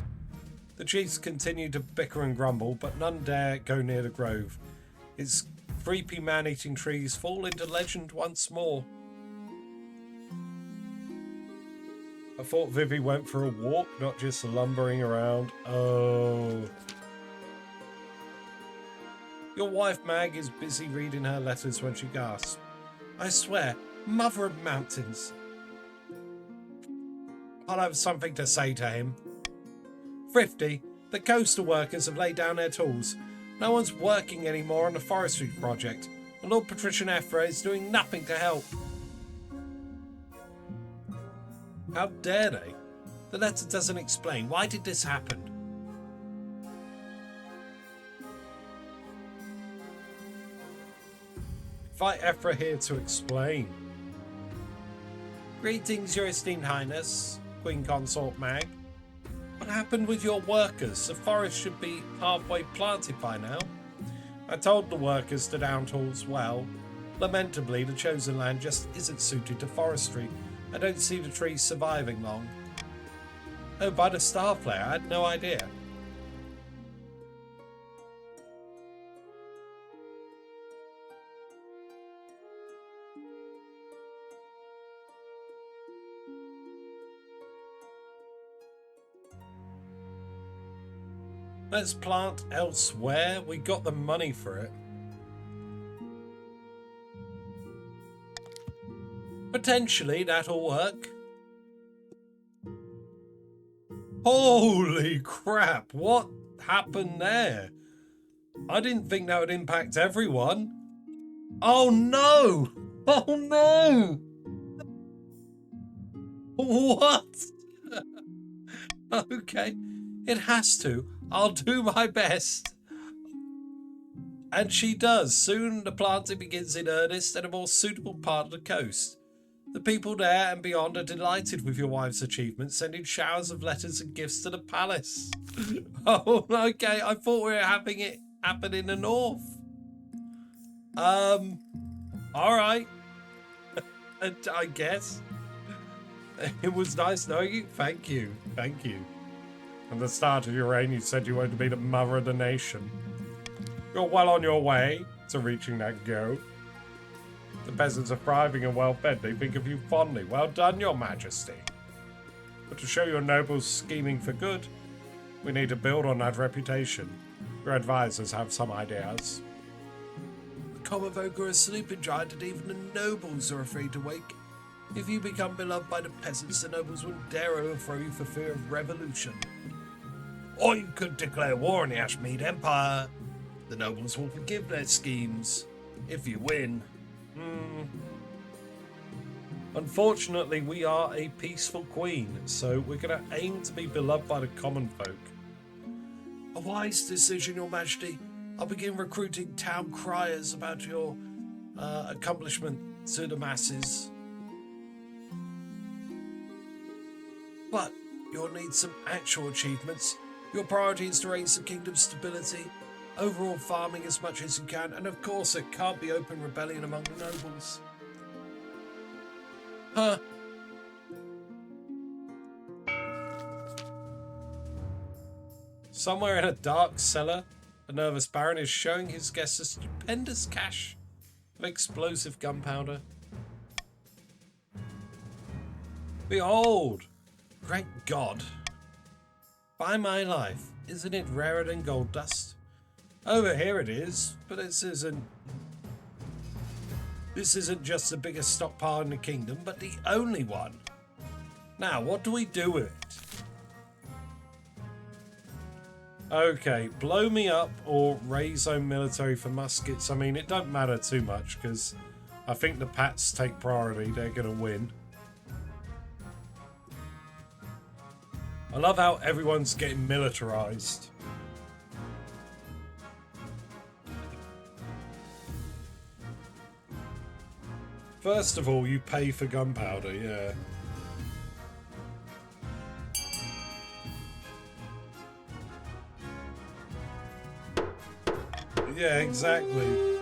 The chiefs continue to bicker and grumble, but none dare go near the grove. Its creepy man-eating trees fall into legend once more. I thought Vivi went for a walk, not just lumbering around. Oh. Your wife Mag is busy reading her letters when she gasps. I swear, mother of mountains. I'll have something to say to him. Thrifty, the coastal workers have laid down their tools. No one's working anymore on the forestry project, and Lord Patrician Ephra is doing nothing to help. How dare they? The letter doesn't explain. Why did this happen? Invite Ephra here to explain. Greetings, Your Esteemed Highness, Queen Consort Mag. What happened with your workers? The forest should be halfway planted by now. I told the workers to down tools well. Lamentably, the chosen land just isn't suited to forestry. I don't see the trees surviving long. Oh, by the star flare, I had no idea. Let's plant elsewhere. We got the money for it. Potentially, that'll work. Holy crap, what happened there? I didn't think that would impact everyone. Oh no! Oh no! What? Okay, it has to. I'll do my best. And she does. Soon the planting begins in earnest at a more suitable part of the coast. The people there and beyond are delighted with your wife's achievements, sending showers of letters and gifts to the palace. Oh, okay. I thought we were having it happen in the north. All right. I guess. It was nice knowing you. Thank you. Thank you. At the start of your reign, you said you wanted to be the mother of the nation. You're well on your way to reaching that goal. The peasants are thriving and well fed. They think of you fondly. Well done, your majesty. But to show your nobles scheming for good, we need to build on that reputation. Your advisors have some ideas. The common folk are a sleeping giant, and even the nobles are afraid to wake. If you become beloved by the peasants, the nobles will dare overthrow you for fear of revolution. Or you could declare war on the Ashmead Empire. The nobles will forgive their schemes if you win. Unfortunately, we are a peaceful queen, so we're going to aim to be beloved by the common folk. A wise decision, your majesty. I'll begin recruiting town criers about your accomplishment to the masses. But you'll need some actual achievements. Your priority is to raise the kingdom's stability, overall farming as much as you can, and of course it can't be open rebellion among the nobles. Huh. Somewhere in a dark cellar, a nervous baron is showing his guests a stupendous cache of explosive gunpowder. Behold! Great God! By my life, isn't it rarer than gold dust? Over here it is, but this isn't just the biggest stockpile in the kingdom, but the only one. Now, what do we do with it? Okay, blow me up or raise zone military for muskets. I mean, it don't matter too much because I think the Pats take priority. They're going to win. I love how everyone's getting militarized. First of all, you pay for gunpowder, yeah. Yeah, exactly.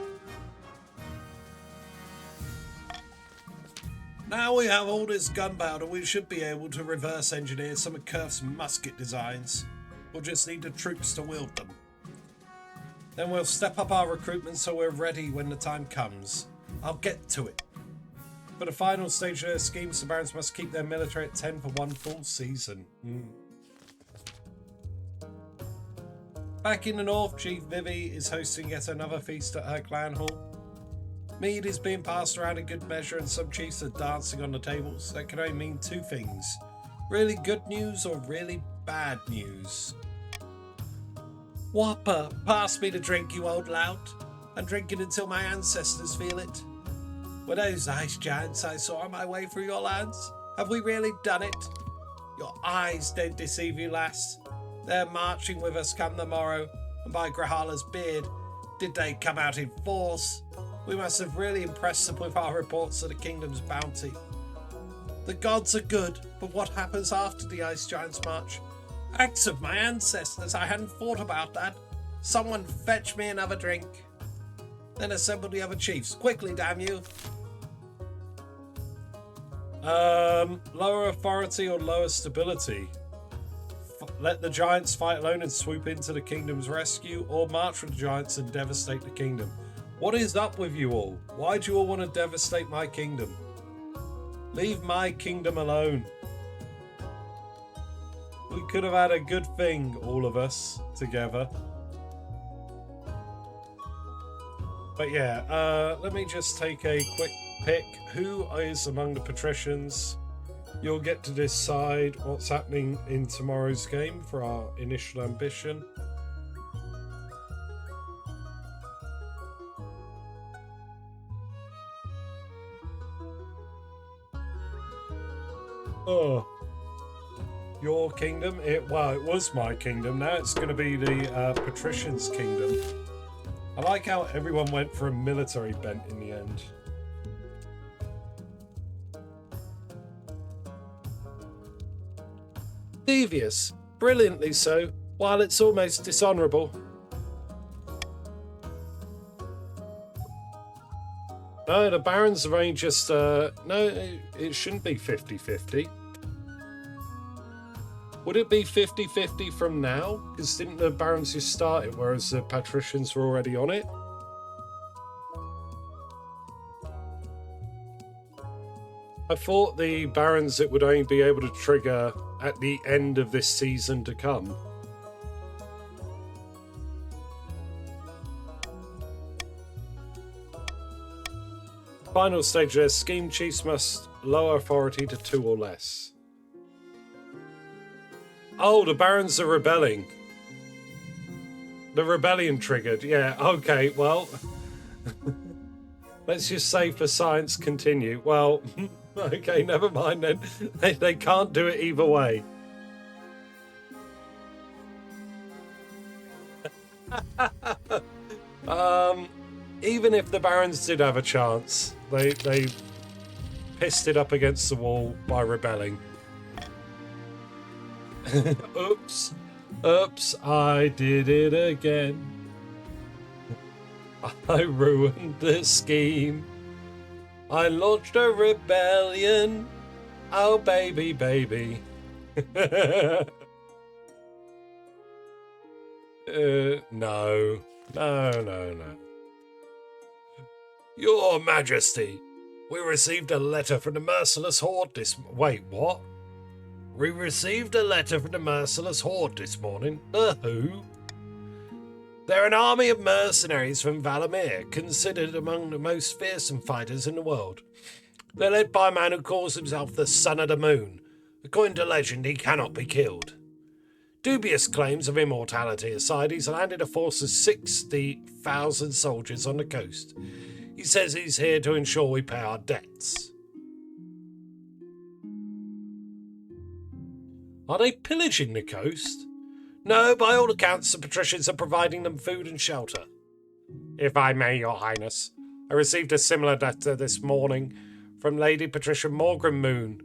Now we have all this gunpowder, we should be able to reverse engineer some of Kurf's musket designs. We'll just need the troops to wield them. Then we'll step up our recruitment so we're ready when the time comes. I'll get to it. For the final stage of their schemes, the barons must keep their military at 10 for one full season. Back in the north, Chief Vivi is hosting yet another feast at her clan hall. Mead is being passed around in good measure and some chiefs are dancing on the tables. That can only mean two things. Really good news or really bad news. Whopper, pass me the drink, you old lout. I'm drinking until my ancestors feel it. Were those ice giants I saw on my way through your lands? Have we really done it? Your eyes don't deceive you, lass. They're marching with us come the morrow, and by Grahala's beard, did they come out in force? We must have really impressed them with our reports of the kingdom's bounty. The gods are good, but what happens after the ice giants march? Acts of my ancestors, I hadn't thought about that. Someone fetch me another drink. Then assemble the other chiefs. Quickly, damn you. Lower authority or lower stability? Let the giants fight alone and swoop into the kingdom's rescue, or march with the giants and devastate the kingdom. What is up with you all? Why do you all want to devastate my kingdom? Leave my kingdom alone. We could have had a good thing, all of us, together. But yeah, let me just take a quick pick. Who is among the patricians? You'll get to decide what's happening in tomorrow's game for our initial ambition. Oh. Your kingdom? Well, it was my kingdom. Now it's going to be the patricians' kingdom. I like how everyone went for a military bent in the end. Devious. Brilliantly so, while it's almost dishonourable. No, the barons have only just... no, it shouldn't be 50-50. Would it be 50-50 from now? Because didn't the barons just start it, whereas the patricians were already on it? I thought the barons it would only be able to trigger at the end of this season to come. Final stage there, scheme chiefs must lower authority to 2 or less. Oh, the barons are rebelling. The rebellion triggered, yeah, okay, well... Let's just say for science continue. Well, okay, never mind then. They can't do it either way. Even if the barons did have a chance, they pissed it up against the wall by rebelling. Oops, I did it again. I ruined the scheme. I launched a rebellion. Oh, baby, baby. No. Your Majesty, we received a letter from the merciless horde this... Wait, what? We received a letter from the merciless horde this morning. Who? They're an army of mercenaries from Valamir, considered among the most fearsome fighters in the world. They're led by a man who calls himself the Son of the Moon. According to legend, he cannot be killed. Dubious claims of immortality aside, he's landed a force of 60,000 soldiers on the coast. He says he's here to ensure we pay our debts. Are they pillaging the coast? No, by all accounts, the patricians are providing them food and shelter. If I may, Your Highness, I received a similar letter this morning from Lady Patricia Morgan Moon.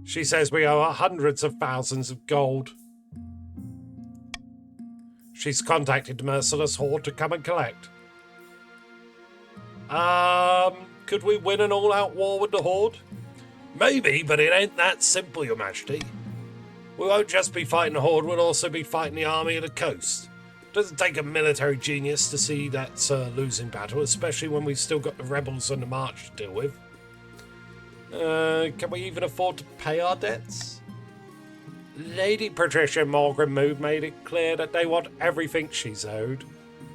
She says we owe her hundreds of thousands of gold. She's contacted the merciless horde to come and collect. Could we win an all-out war with the horde? Maybe, but it ain't that simple, Your Majesty. We won't just be fighting the horde, we'll also be fighting the army of the coast. Doesn't take a military genius to see that's a losing battle, especially when we've still got the rebels on the march to deal with. Can we even afford to pay our debts? Lady Patricia Morgan Mood made it clear that they want everything she's owed.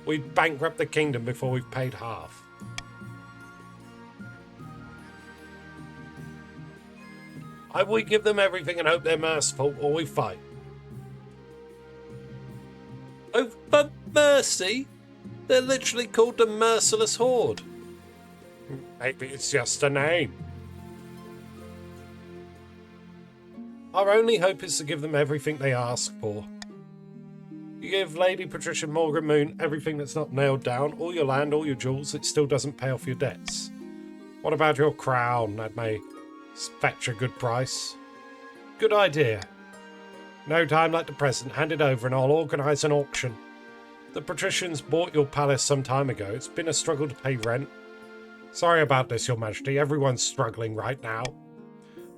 We'd bankrupt the kingdom before we've paid half. Either we give them everything and hope they're merciful, or we fight. Oh, for mercy! They're literally called the Merciless Horde. Maybe it's just a name. Our only hope is to give them everything they ask for. You give Lady Patricia Morgan Moon everything that's not nailed down, all your land, all your jewels, it still doesn't pay off your debts. What about your crown? That may fetch a good price. Good idea. No time like the present. Hand it over and I'll organise an auction. The patricians bought your palace some time ago. It's been a struggle to pay rent. Sorry about this, Your Majesty. Everyone's struggling right now.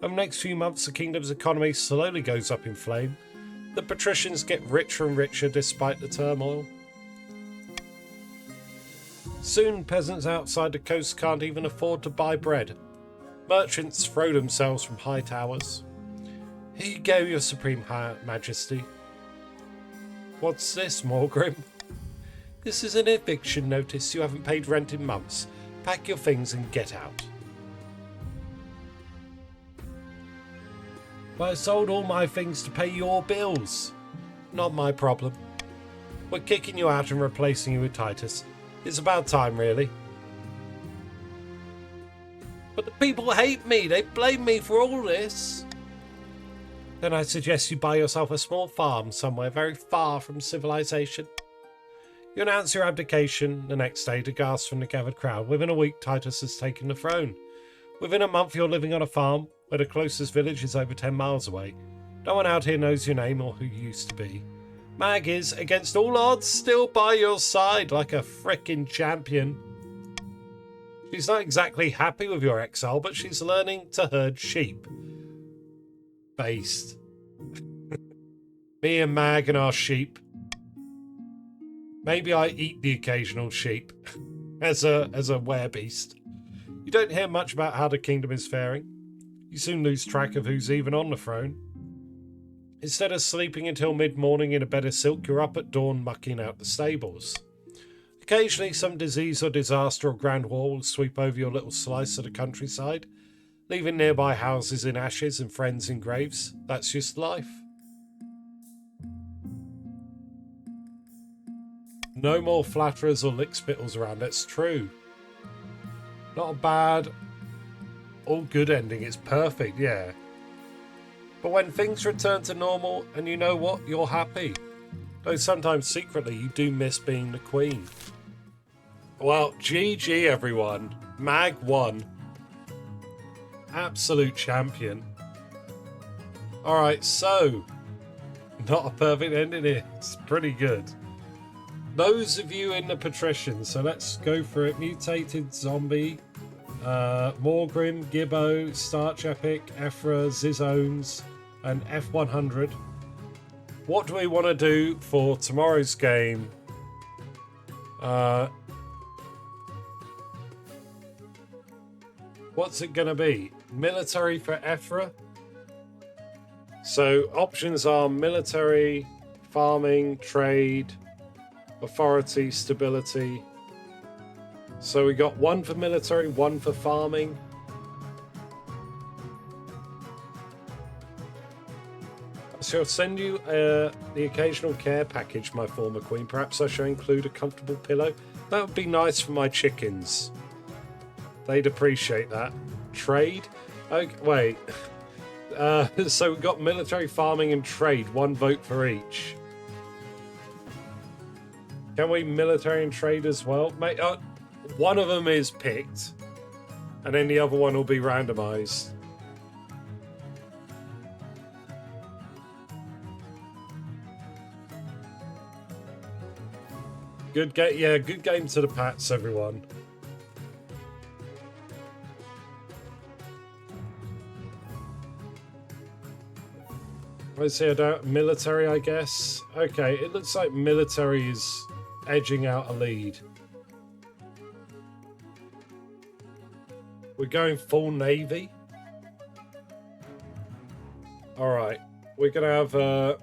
Over the next few months, the kingdom's economy slowly goes up in flame. The patricians get richer and richer despite the turmoil. Soon, peasants outside the coast can't even afford to buy bread. Merchants throw themselves from high towers. Here you go, Your Supreme Majesty. What's this, Morgrim? This is an eviction notice. You haven't paid rent in months. Pack your things and get out. But I sold all my things to pay your bills. Not my problem. We're kicking you out and replacing you with Titus. It's about time, really. But the people hate me. They blame me for all this. Then I suggest you buy yourself a small farm somewhere very far from civilization. You announce your abdication the next day to gasps from the gathered crowd. Within a week, Titus has taken the throne. Within a month, you're living on a farm where the closest village is over 10 miles away. No one out here knows your name or who you used to be. Mag is, against all odds, still by your side like a frickin' champion. She's not exactly happy with your exile, but she's learning to herd sheep. Based. Me and Mag and our sheep. Maybe I eat the occasional sheep as a werebeast. You don't hear much about how the kingdom is faring. You soon lose track of who's even on the throne. Instead of sleeping until mid-morning in a bed of silk, you're up at dawn mucking out the stables. Occasionally some disease or disaster or grand war will sweep over your little slice of the countryside, leaving nearby houses in ashes and friends in graves. That's just life. No more flatterers or lickspittles around, that's true. Not a bad, all good ending, it's perfect, yeah. But when things return to normal, and you know what, you're happy. Though sometimes secretly you do miss being the queen. Well, GG everyone. Mag won. Absolute champion. Alright, so, not a perfect ending here. It's pretty good. Those of you in the patricians, so let's go for it. Mutated Zombie, Morgrim, Gibbo, Starch Epic, Ephra, Zizones, and F100. What do we want to do for tomorrow's game? What's it going to be? Military for Ephra? So options are military, farming, trade, authority, stability. So we got one for military, one for farming. So I'll send you the occasional care package, my former queen. Perhaps I shall include a comfortable pillow. That would be nice for my chickens. They'd appreciate that. Trade? Okay, wait. So we've got military, farming and trade. One vote for each. Can we military and trade as well? Mate, one of them is picked. And then the other one will be randomized. Good game, yeah, good game to the Pats, everyone. Let's see, military, I guess. Okay, it looks like military is edging out a lead. We're going full navy. All right, we're gonna have a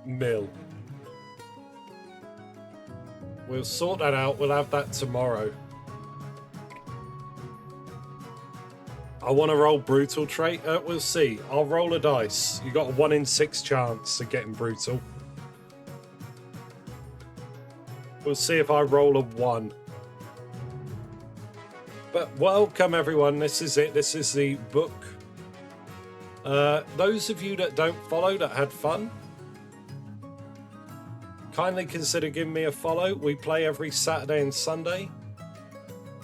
mill. We'll sort that out. We'll have that tomorrow. I want to roll brutal trait. We'll see. I'll roll a dice. You got a 1 in 6 chance of getting brutal. We'll see if I roll a 1. But welcome everyone. This is it. This is the book. Those of you that don't follow, that had fun, kindly consider giving me a follow. We play every Saturday and Sunday.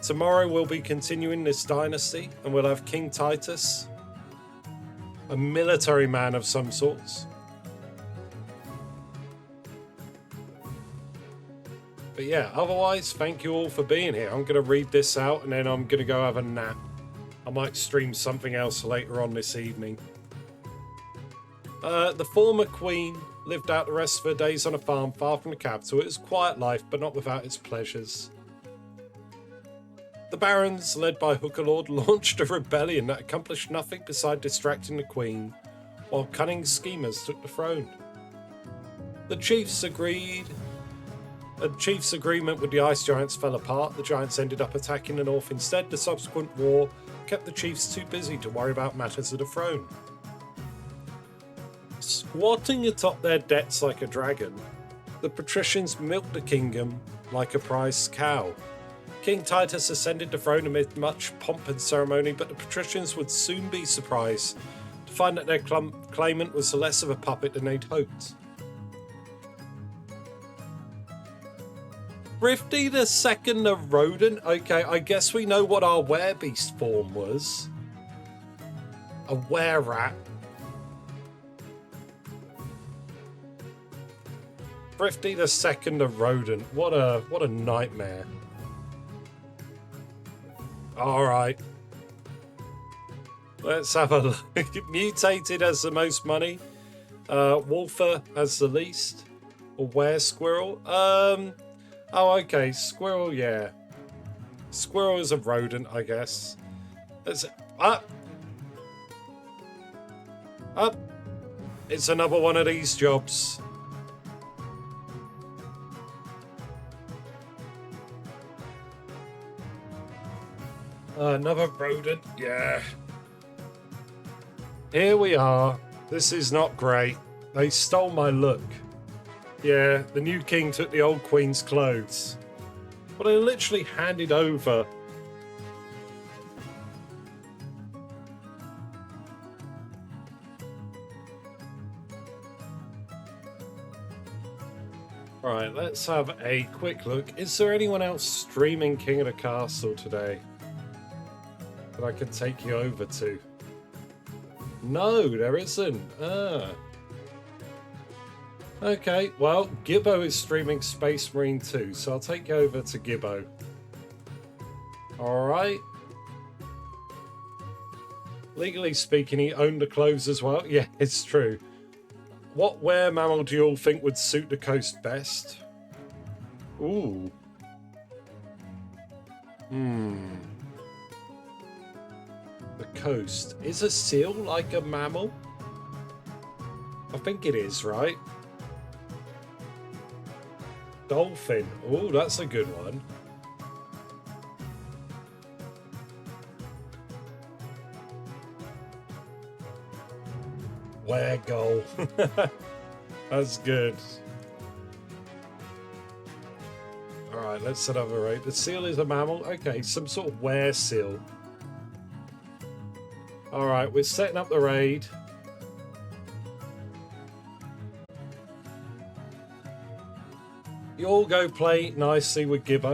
Tomorrow we'll be continuing this dynasty and we'll have King Titus, a military man of some sorts. But yeah, otherwise, thank you all for being here. I'm going to read this out and then I'm going to go have a nap. I might stream something else later on this evening. The former queen lived out the rest of her days on a farm far from the capital. It was a quiet life, but not without its pleasures. The barons, led by Hookerlord, launched a rebellion that accomplished nothing beside distracting the queen, while cunning schemers took the throne. The chief's agreement with the ice giants fell apart. The giants ended up attacking the north instead. The subsequent war kept the chiefs too busy to worry about matters of the throne. Squatting atop their debts like a dragon, the patricians milked the kingdom like a prized cow. King Titus ascended the throne amid much pomp and ceremony, but the patricians would soon be surprised to find that their claimant was less of a puppet than they'd hoped. Thrifty II, the rodent? Okay, I guess we know what our werebeast form was. A were-rat. Thrifty II, the rodent. What a nightmare. Alright. Let's have a look. Mutated has the most money. Wolfer has the least. Or were-squirrel. Oh, okay. Squirrel, yeah. Squirrel is a rodent, I guess. Let's... Up! Up! It's another one of these jobs. Another rodent, yeah. Here we are. This is not great. They stole my look. Yeah, the new king took the old queen's clothes. But they literally handed over. Right, let's have a quick look. Is there anyone else streaming King of the Castle today that I could take you over to? No, there isn't. Okay, well, Gibbo is streaming Space Marine 2, so I'll take you over to Gibbo. Alright. Legally speaking, he owned the clothes as well. Yeah, it's true. What were-mammal do you all think would suit the coast best? Ooh. The coast. Is a seal like a mammal? I think it is, right? Dolphin. Oh, that's a good one. Were-gull. That's good. Alright, let's set up a rate. The seal is a mammal. Okay, some sort of were-seal. Alright, we're setting up the raid. You all go play nicely with Gibbo.